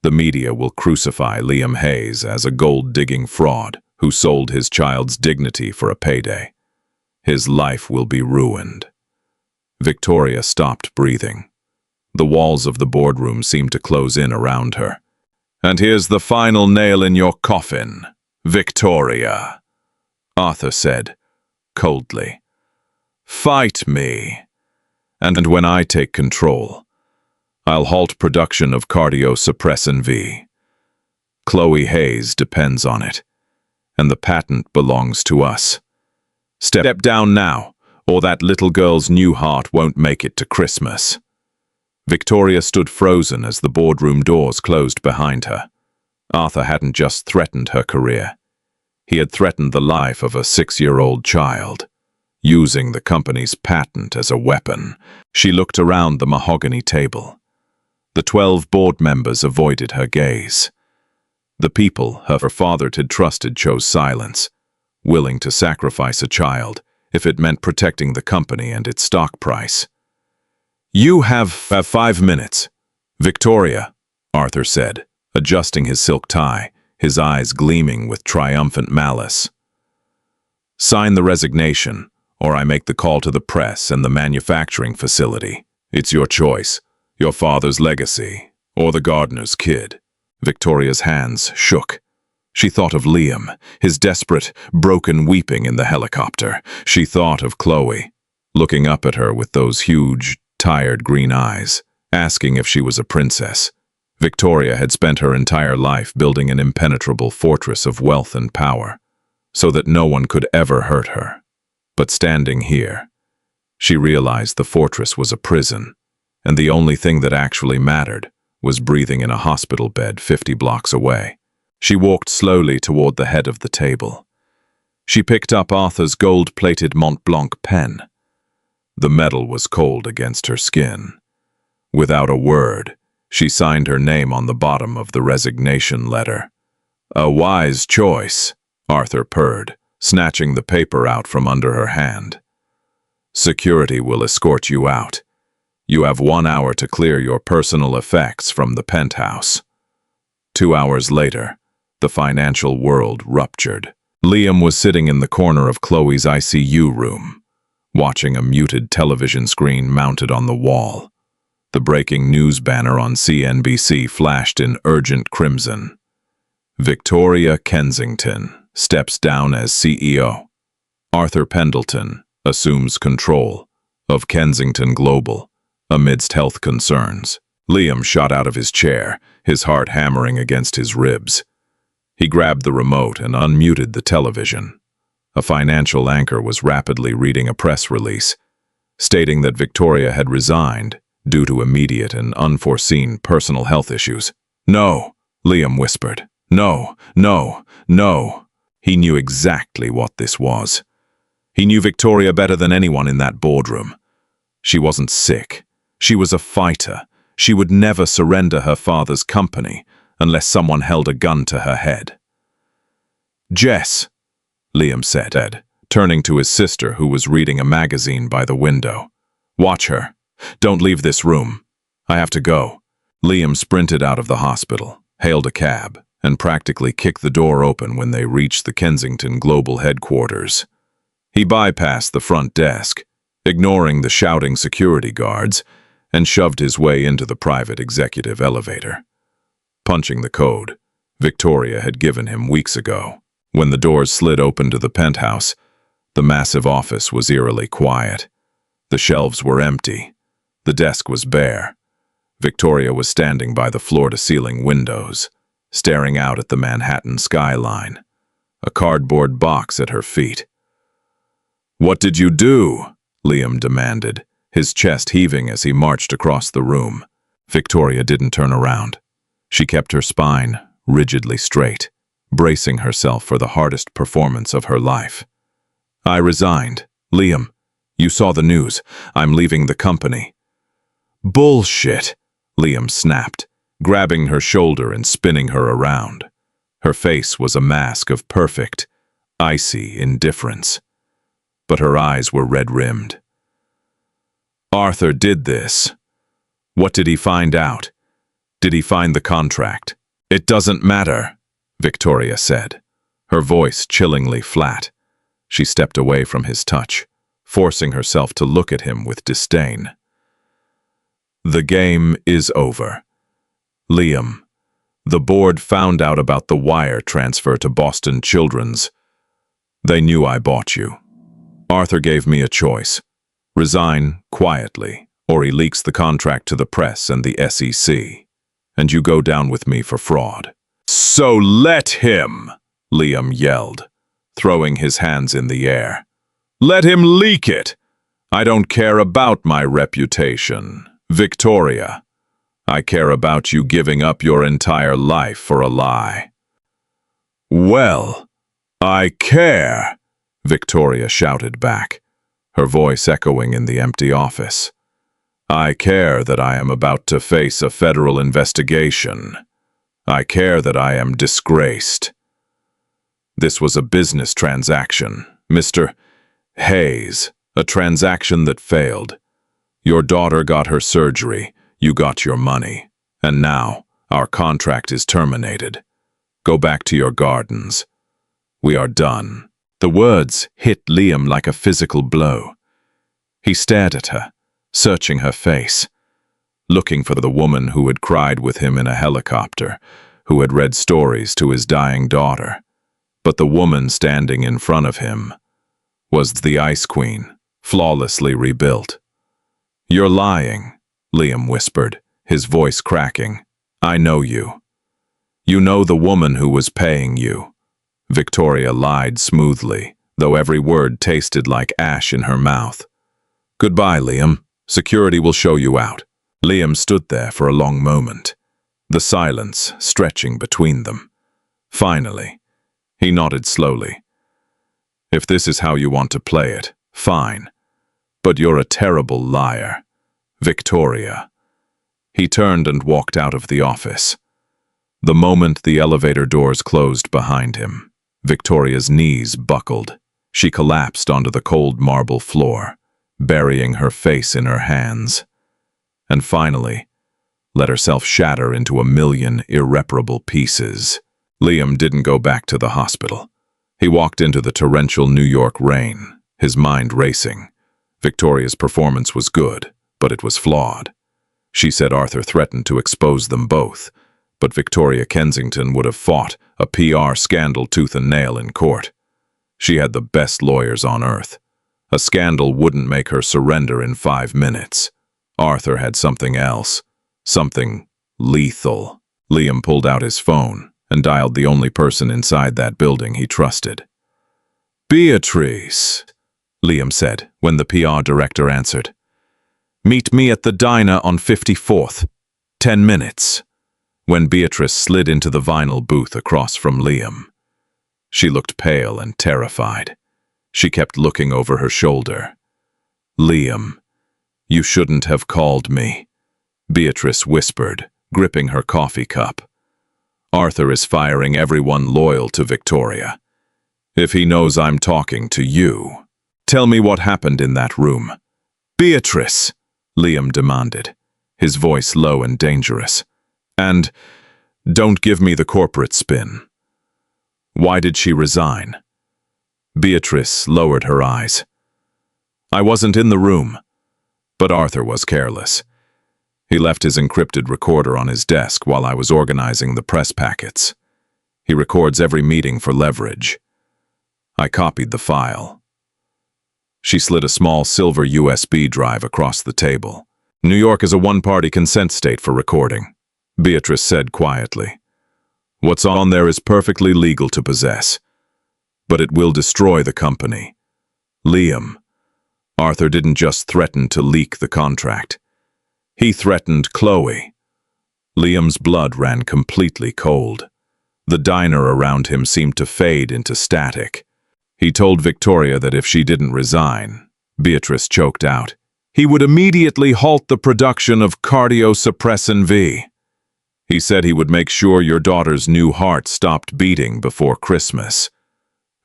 The media will crucify Liam Hayes as a gold-digging fraud who sold his child's dignity for a payday. His life will be ruined." Victoria stopped breathing. The walls of the boardroom seemed to close in around her. "And here's the final nail in your coffin, Victoria," Arthur said, coldly. "Fight me, and when I take control, I'll halt production of cardiosuppressin V. Chloe Hayes depends on it, and the patent belongs to us. Step down now, or that little girl's new heart won't make it to Christmas." Victoria stood frozen as the boardroom doors closed behind her. Arthur hadn't just threatened her career. He had threatened the life of a 6-year-old child, using the company's patent as a weapon. She looked around the mahogany table. The 12 board members avoided her gaze. The people her father had trusted chose silence, willing to sacrifice a child if it meant protecting the company and its stock price. "You have 5 minutes." "Victoria," Arthur said, adjusting his silk tie, his eyes gleaming with triumphant malice. "Sign the resignation, or I make the call to the press and the manufacturing facility. It's your choice, your father's legacy, or the gardener's kid." Victoria's hands shook. She thought of Liam, his desperate, broken weeping in the helicopter. She thought of Chloe, looking up at her with those huge, tired green eyes, asking if she was a princess. Victoria had spent her entire life building an impenetrable fortress of wealth and power, so that no one could ever hurt her. But standing here, she realized the fortress was a prison, and the only thing that actually mattered was breathing in a hospital bed 50 blocks away. She walked slowly toward the head of the table. She picked up Arthur's gold-plated Mont Blanc pen. The metal was cold against her skin. Without a word, she signed her name on the bottom of the resignation letter. "A wise choice," Arthur purred, snatching the paper out from under her hand. "Security will escort you out. You have 1 hour to clear your personal effects from the penthouse." 2 hours later, the financial world ruptured. Liam was sitting in the corner of Chloe's ICU room, watching a muted television screen mounted on the wall. The breaking news banner on CNBC flashed in urgent crimson. Victoria Kensington steps down as CEO. Arthur Pendelton assumes control of Kensington Global amidst health concerns. Liam shot out of his chair, his heart hammering against his ribs. He grabbed the remote and unmuted the television. A financial anchor was rapidly reading a press release, stating that Victoria had resigned due to immediate and unforeseen personal health issues. "No," Liam whispered. "No, no, no." He knew exactly what this was. He knew Victoria better than anyone in that boardroom. She wasn't sick. She was a fighter. She would never surrender her father's company unless someone held a gun to her head. "Jess," Liam said, turning to his sister who was reading a magazine by the window. "Watch her. Don't leave this room. I have to go." Liam sprinted out of the hospital, hailed a cab, and practically kicked the door open when they reached the Kensington Global headquarters. He bypassed the front desk, ignoring the shouting security guards, and shoved his way into the private executive elevator. Punching the code Victoria had given him weeks ago. When the doors slid open to the penthouse, the massive office was eerily quiet. The shelves were empty. The desk was bare. Victoria was standing by the floor-to-ceiling windows, staring out at the Manhattan skyline, a cardboard box at her feet. "What did you do?" Liam demanded, his chest heaving as he marched across the room. Victoria didn't turn around. She kept her spine rigidly straight, bracing herself for the hardest performance of her life. "I resigned. Liam, you saw the news. I'm leaving the company." "Bullshit," Liam snapped, grabbing her shoulder and spinning her around. Her face was a mask of perfect, icy indifference, but her eyes were red-rimmed. "Arthur did this. What did he find out? Did he find the contract?" "It doesn't matter," Victoria said, her voice chillingly flat. She stepped away from his touch, forcing herself to look at him with disdain. "The game is over. Liam, the board found out about the wire transfer to Boston Children's. They knew I bought you. Arthur gave me a choice. Resign quietly, or he leaks the contract to the press and the SEC, and you go down with me for fraud." "So let him," Liam yelled, throwing his hands in the air. "Let him leak it. I don't care about my reputation. Victoria, I care about you giving up your entire life for a lie." "Well, I care," Victoria shouted back, her voice echoing in the empty office. "I care that I am about to face a federal investigation. I care that I am disgraced. This was a business transaction, Mr. Hayes, a transaction that failed. Your daughter got her surgery, you got your money, and now our contract is terminated. Go back to your gardens. We are done." The words hit Liam like a physical blow. He stared at her, searching her face, looking for the woman who had cried with him in a helicopter, who had read stories to his dying daughter. But the woman standing in front of him was the Ice Queen, flawlessly rebuilt. "You're lying," Liam whispered, his voice cracking. "I know you. You know the woman who was paying you." Victoria lied smoothly, though every word tasted like ash in her mouth. "Goodbye, Liam. Security will show you out." Liam stood there for a long moment, the silence stretching between them. Finally, he nodded slowly. "If this is how you want to play it, fine. But you're a terrible liar. Victoria." He turned and walked out of the office. The moment the elevator doors closed behind him, Victoria's knees buckled. She collapsed onto the cold marble floor, burying her face in her hands. And finally, let herself shatter into a million irreparable pieces. Liam didn't go back to the hospital. He walked into the torrential New York rain, his mind racing. Victoria's performance was good, but it was flawed. She said Arthur threatened to expose them both, but Victoria Kensington would have fought a PR scandal tooth and nail in court. She had the best lawyers on earth. A scandal wouldn't make her surrender in 5 minutes. Arthur had something else. Something lethal. Liam pulled out his phone and dialed the only person inside that building he trusted. "Beatrice," Liam said when the PR director answered. "Meet me at the diner on 54th. 10 minutes." When Beatrice slid into the vinyl booth across from Liam, she looked pale and terrified. She kept looking over her shoulder. "Liam, you shouldn't have called me," Beatrice whispered, gripping her coffee cup. "Arthur is firing everyone loyal to Victoria. If he knows I'm talking to you, tell me what happened in that room." "Beatrice," Liam demanded, his voice low and dangerous. "And don't give me the corporate spin. Why did she resign?" Beatrice lowered her eyes. "I wasn't in the room." But Arthur was careless. He left his encrypted recorder on his desk while I was organizing the press packets. He records every meeting for leverage. I copied the file. She slid a small silver USB drive across the table. "New York is a one-party consent state for recording," Beatrice said quietly. "What's on there is perfectly legal to possess, but it will destroy the company. Liam, Arthur didn't just threaten to leak the contract. He threatened Chloe." Liam's blood ran completely cold. The diner around him seemed to fade into static. He told Victoria that if she didn't resign, Beatrice choked out, he would immediately halt the production of Cardiosuppressin V. He said he would make sure your daughter's new heart stopped beating before Christmas.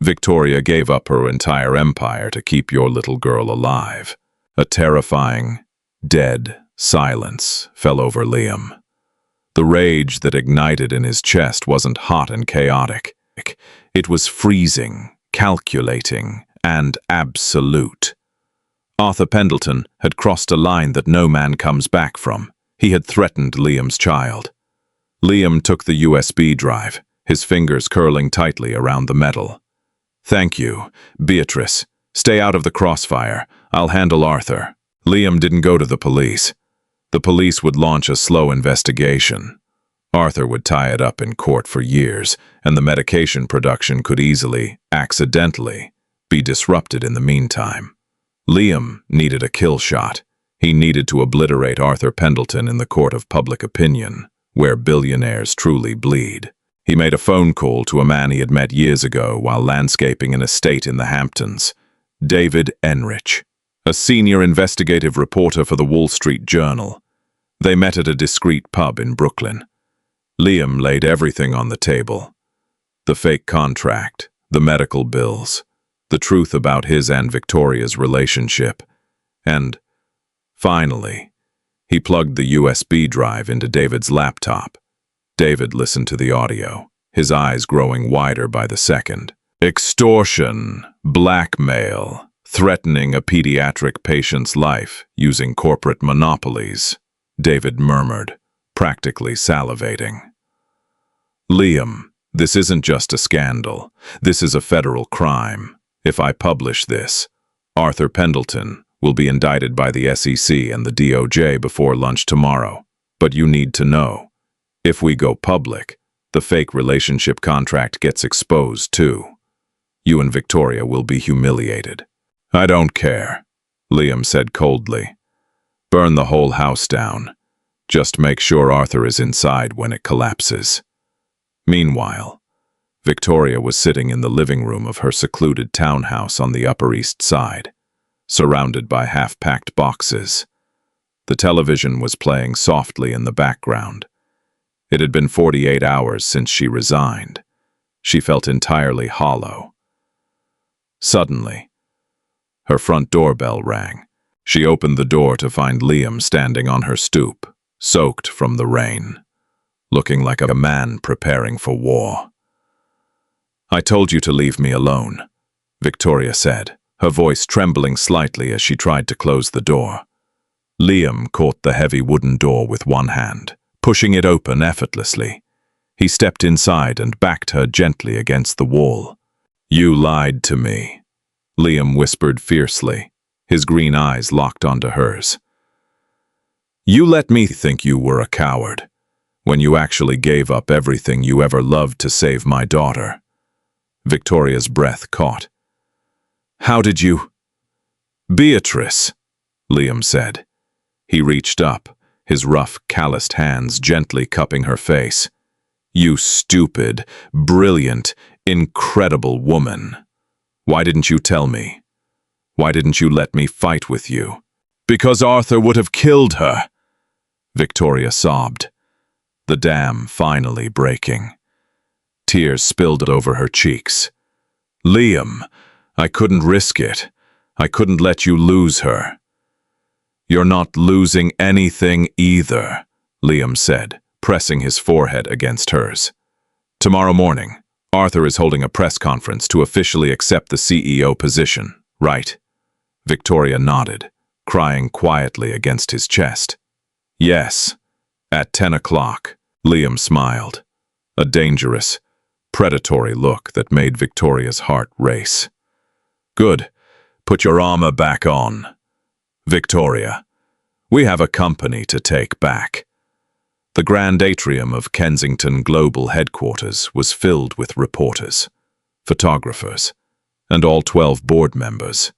Victoria gave up her entire empire to keep your little girl alive. A terrifying, dead silence fell over Liam. The rage that ignited in his chest wasn't hot and chaotic. It was freezing, calculating, and absolute. Arthur Pendelton had crossed a line that no man comes back from. He had threatened Liam's child. Liam took the USB drive, his fingers curling tightly around the metal. "Thank you, Beatrice. Stay out of the crossfire. I'll handle Arthur." Liam didn't go to the police. The police would launch a slow investigation. Arthur would tie it up in court for years, and the medication production could easily, accidentally, be disrupted in the meantime. Liam needed a kill shot. He needed to obliterate Arthur Pendelton in the court of public opinion, where billionaires truly bleed. He made a phone call to a man he had met years ago while landscaping an estate in the Hamptons, David Enrich, a senior investigative reporter for the Wall Street Journal. They met at a discreet pub in Brooklyn. Liam laid everything on the table. The fake contract, the medical bills, the truth about his and Victoria's relationship, and, finally, he plugged the USB drive into David's laptop. David listened to the audio, his eyes growing wider by the second. "Extortion, blackmail, threatening a pediatric patient's life using corporate monopolies," David murmured, practically salivating. "Liam, this isn't just a scandal. This is a federal crime. If I publish this, Arthur Pendelton will be indicted by the SEC and the DOJ before lunch tomorrow. But you need to know, if we go public, the fake relationship contract gets exposed too. You and Victoria will be humiliated." "I don't care," Liam said coldly. "Burn the whole house down. Just make sure Arthur is inside when it collapses." Meanwhile, Victoria was sitting in the living room of her secluded townhouse on the Upper East Side, surrounded by half-packed boxes. The television was playing softly in the background. It had been 48 hours since she resigned. She felt entirely hollow. Suddenly, her front doorbell rang. She opened the door to find Liam standing on her stoop, soaked from the rain, looking like a man preparing for war. "I told you to leave me alone," Victoria said, her voice trembling slightly as she tried to close the door. Liam caught the heavy wooden door with one hand, pushing it open effortlessly. He stepped inside and backed her gently against the wall. "You lied to me," Liam whispered fiercely, his green eyes locked onto hers. "You let me think you were a coward, when you actually gave up everything you ever loved to save my daughter." Victoria's breath caught. "How did you—" "Beatrice," Liam said. He reached up, his rough, calloused hands gently cupping her face. "You stupid, brilliant, incredible woman. Why didn't you tell me? Why didn't you let me fight with you?" "Because Arthur would have killed her," Victoria sobbed, the dam finally breaking. Tears spilled over her cheeks. "Liam, I couldn't risk it. I couldn't let you lose her." "You're not losing anything either," Liam said, pressing his forehead against hers. "Tomorrow morning, Arthur is holding a press conference to officially accept the CEO position, right?" Victoria nodded, crying quietly against his chest. "Yes, at 10 o'clock, Liam smiled, a dangerous, predatory look that made Victoria's heart race. "Good. Put your armor back on. Victoria, we have a company to take back." The grand atrium of Kensington Global Headquarters was filled with reporters, photographers, and all 12 board members,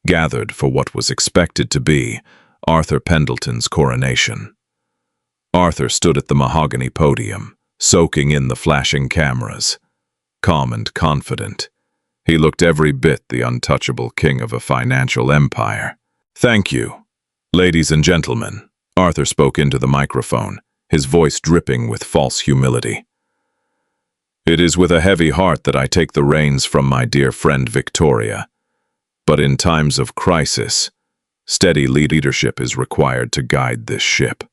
gathered for what was expected to be Arthur Pendelton's coronation. Arthur stood at the mahogany podium, soaking in the flashing cameras. Calm and confident, he looked every bit the untouchable king of a financial empire. "Thank you, ladies and gentlemen," Arthur spoke into the microphone, his voice dripping with false humility. "It is with a heavy heart that I take the reins from my dear friend Victoria. But in times of crisis, steady leadership is required to guide this ship.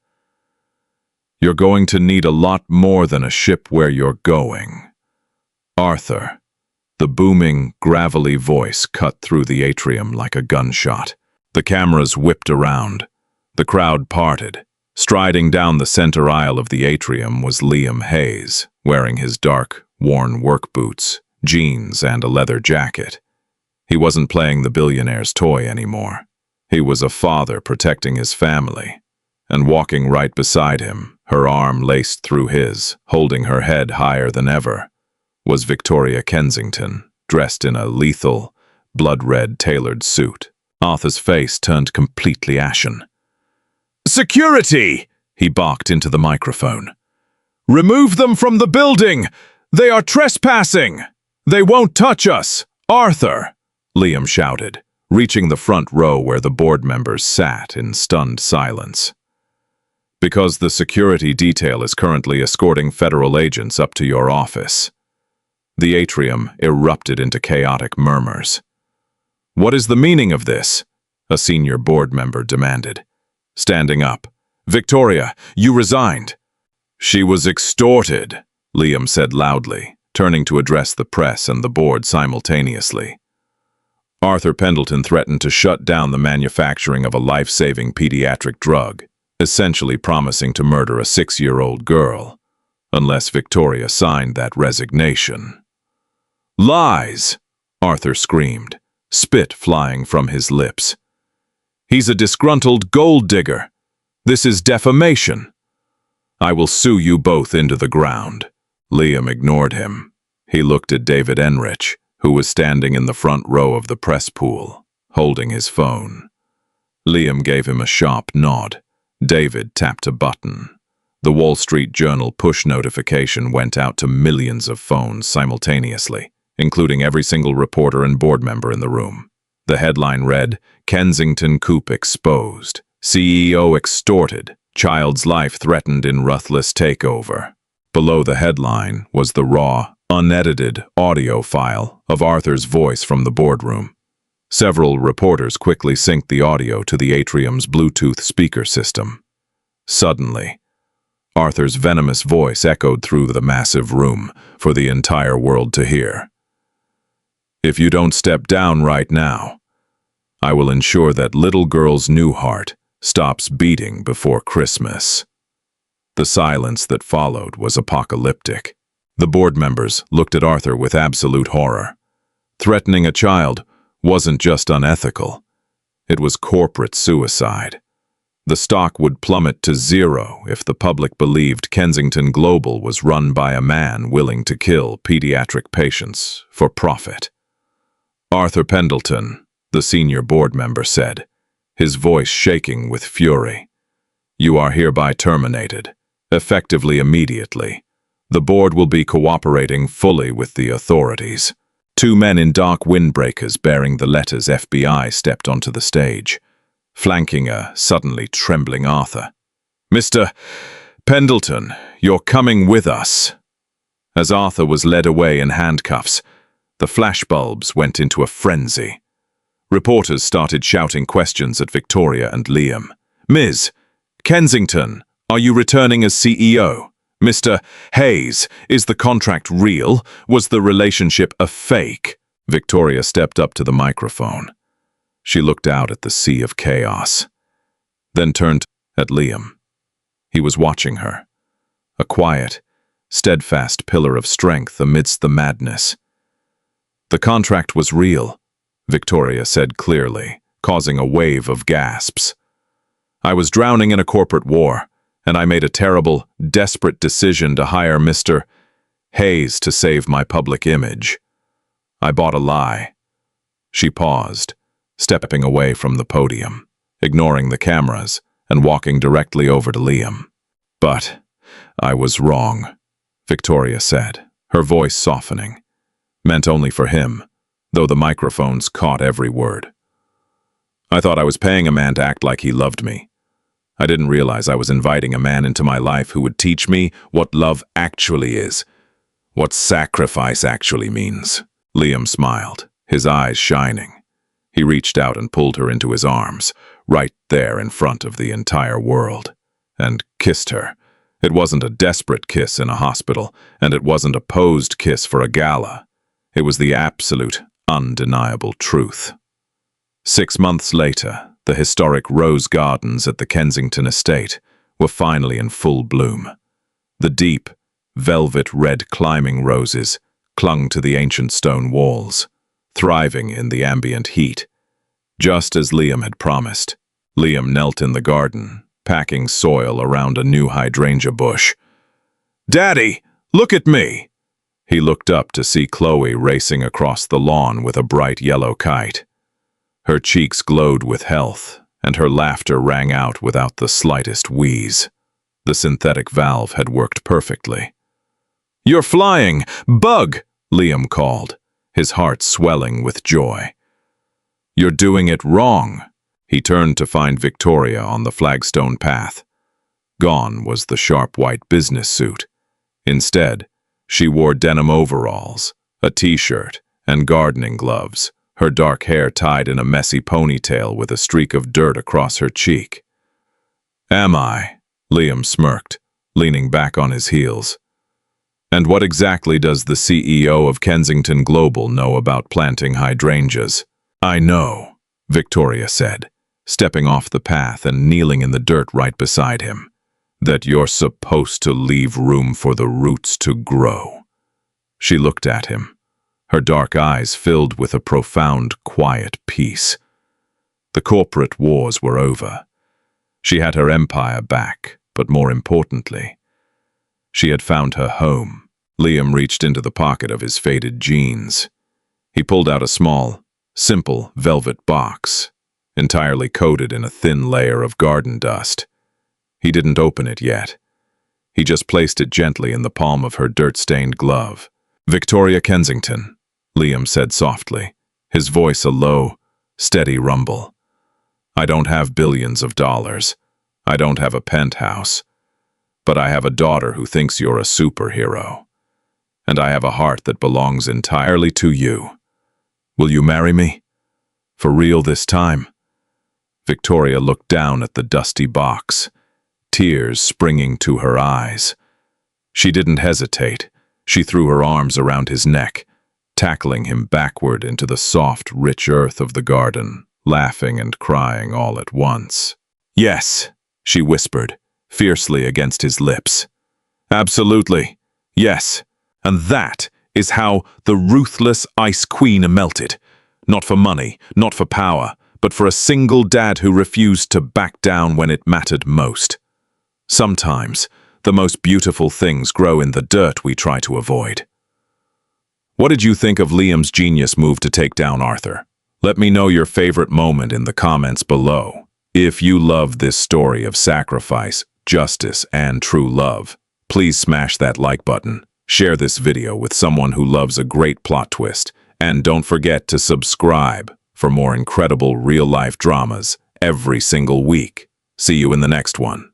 You're going to need a lot more than a ship where you're going. Arthur." The booming, gravelly voice cut through the atrium like a gunshot. The cameras whipped around. The crowd parted. Striding down the center aisle of the atrium was Liam Hayes, wearing his dark, worn work boots, jeans, and a leather jacket. He wasn't playing the billionaire's toy anymore. He was a father protecting his family. And walking right beside him, her arm laced through his, holding her head higher than ever, was Victoria Kensington, dressed in a lethal, blood-red tailored suit. Arthur's face turned completely ashen. "Security!" he barked into the microphone. "Remove them from the building! They are trespassing! They won't touch us! Arthur!" Liam shouted, reaching the front row where the board members sat in stunned silence. "Because the security detail is currently escorting federal agents up to your office." The atrium erupted into chaotic murmurs. "What is the meaning of this?" a senior board member demanded. Standing up, "Victoria, you resigned." "She was extorted," Liam said loudly, turning to address the press and the board simultaneously. Arthur Pendelton threatened to shut down the manufacturing of a life-saving pediatric drug, essentially promising to murder a 6-year-old girl, unless Victoria signed that resignation. "Lies!" Arthur screamed, spit flying from his lips. "He's a disgruntled gold digger. This is defamation. I will sue you both into the ground." Liam ignored him. He looked at David Enrich, who was standing in the front row of the press pool, holding his phone. Liam gave him a sharp nod. David tapped a button. The Wall Street Journal push notification went out to millions of phones simultaneously, including every single reporter and board member in the room. The headline read, "Kensington Coup Exposed. CEO Extorted. Child's Life Threatened in Ruthless Takeover." Below the headline was the raw, unedited audio file of Arthur's voice from the boardroom. Several reporters quickly synced the audio to the atrium's Bluetooth speaker system. Suddenly, Arthur's venomous voice echoed through the massive room for the entire world to hear. "If you don't step down right now, I will ensure that little girl's new heart stops beating before Christmas." The silence that followed was apocalyptic. The board members looked at Arthur with absolute horror. Threatening a child wasn't just unethical. It was corporate suicide. The stock would plummet to zero if the public believed Kensington Global was run by a man willing to kill pediatric patients for profit. Arthur Pendelton, the senior board member, said, his voice shaking with fury, "You are hereby terminated, effectively immediately. The board will be cooperating fully with the authorities." Two men in dark windbreakers bearing the letters FBI stepped onto the stage, flanking a suddenly trembling Arthur. "Mr. Pendleton, you're coming with us." As Arthur was led away in handcuffs, the flashbulbs went into a frenzy. Reporters started shouting questions at Victoria and Liam. "Ms. Kensington, are you returning as CEO? Mr. Hayes, is the contract real? Was the relationship a fake?" Victoria stepped up to the microphone. She looked out at the sea of chaos, then turned at Liam. He was watching her, a quiet, steadfast pillar of strength amidst the madness. "The contract was real," Victoria said clearly, causing a wave of gasps. "I was drowning in a corporate war, and I made a terrible, desperate decision to hire Mr. Hayes to save my public image. I bought a lie." She paused, stepping away from the podium, ignoring the cameras and walking directly over to Liam. "But I was wrong," Victoria said, her voice softening. Meant only for him, though the microphones caught every word. "I thought I was paying a man to act like he loved me. I didn't realize I was inviting a man into my life who would teach me what love actually is, what sacrifice actually means." Liam smiled, his eyes shining. He reached out and pulled her into his arms, right there in front of the entire world, and kissed her. It wasn't a desperate kiss in a hospital, and it wasn't a posed kiss for a gala. It was the absolute, undeniable truth. 6 months later, the historic rose gardens at the Kensington estate were finally in full bloom. The deep, velvet-red climbing roses clung to the ancient stone walls, thriving in the ambient heat. Just as Liam had promised, Liam knelt in the garden, packing soil around a new hydrangea bush. "Daddy, look at me!" He looked up to see Chloe racing across the lawn with a bright yellow kite. Her cheeks glowed with health, and her laughter rang out without the slightest wheeze. The synthetic valve had worked perfectly. "You're flying! Bug!" Liam called, his heart swelling with joy. "You're doing it wrong." He turned to find Victoria on the flagstone path. Gone was the sharp white business suit. Instead, she wore denim overalls, a t-shirt, and gardening gloves, her dark hair tied in a messy ponytail with a streak of dirt across her cheek. "Am I?" Liam smirked, leaning back on his heels. "And what exactly does the CEO of Kensington Global know about planting hydrangeas?" "I know," Victoria said, stepping off the path and kneeling in the dirt right beside him, "that you're supposed to leave room for the roots to grow." She looked at him, her dark eyes filled with a profound, quiet peace. The corporate wars were over. She had her empire back, but more importantly, she had found her home. Liam reached into the pocket of his faded jeans. He pulled out a small, simple velvet box, entirely coated in a thin layer of garden dust. He didn't open it yet. He just placed it gently in the palm of her dirt-stained glove. "Victoria Kensington," Liam said softly, his voice a low, steady rumble. "I don't have billions of dollars. I don't have a penthouse. But I have a daughter who thinks you're a superhero. And I have a heart that belongs entirely to you. Will you marry me? For real this time?" Victoria looked down at the dusty box, tears springing to her eyes. She didn't hesitate. She threw her arms around his neck, tackling him backward into the soft, rich earth of the garden, laughing and crying all at once. "Yes," she whispered, fiercely against his lips. Absolutely. Yes. And that is how the ruthless Ice Queen melted. Not for money, not for power, but for a single dad who refused to back down when it mattered most. Sometimes, the most beautiful things grow in the dirt we try to avoid. What did you think of Liam's genius move to take down Arthur? Let me know your favorite moment in the comments below. If you love this story of sacrifice, justice, and true love, please smash that like button, share this video with someone who loves a great plot twist, and don't forget to subscribe for more incredible real-life dramas every single week. See you in the next one.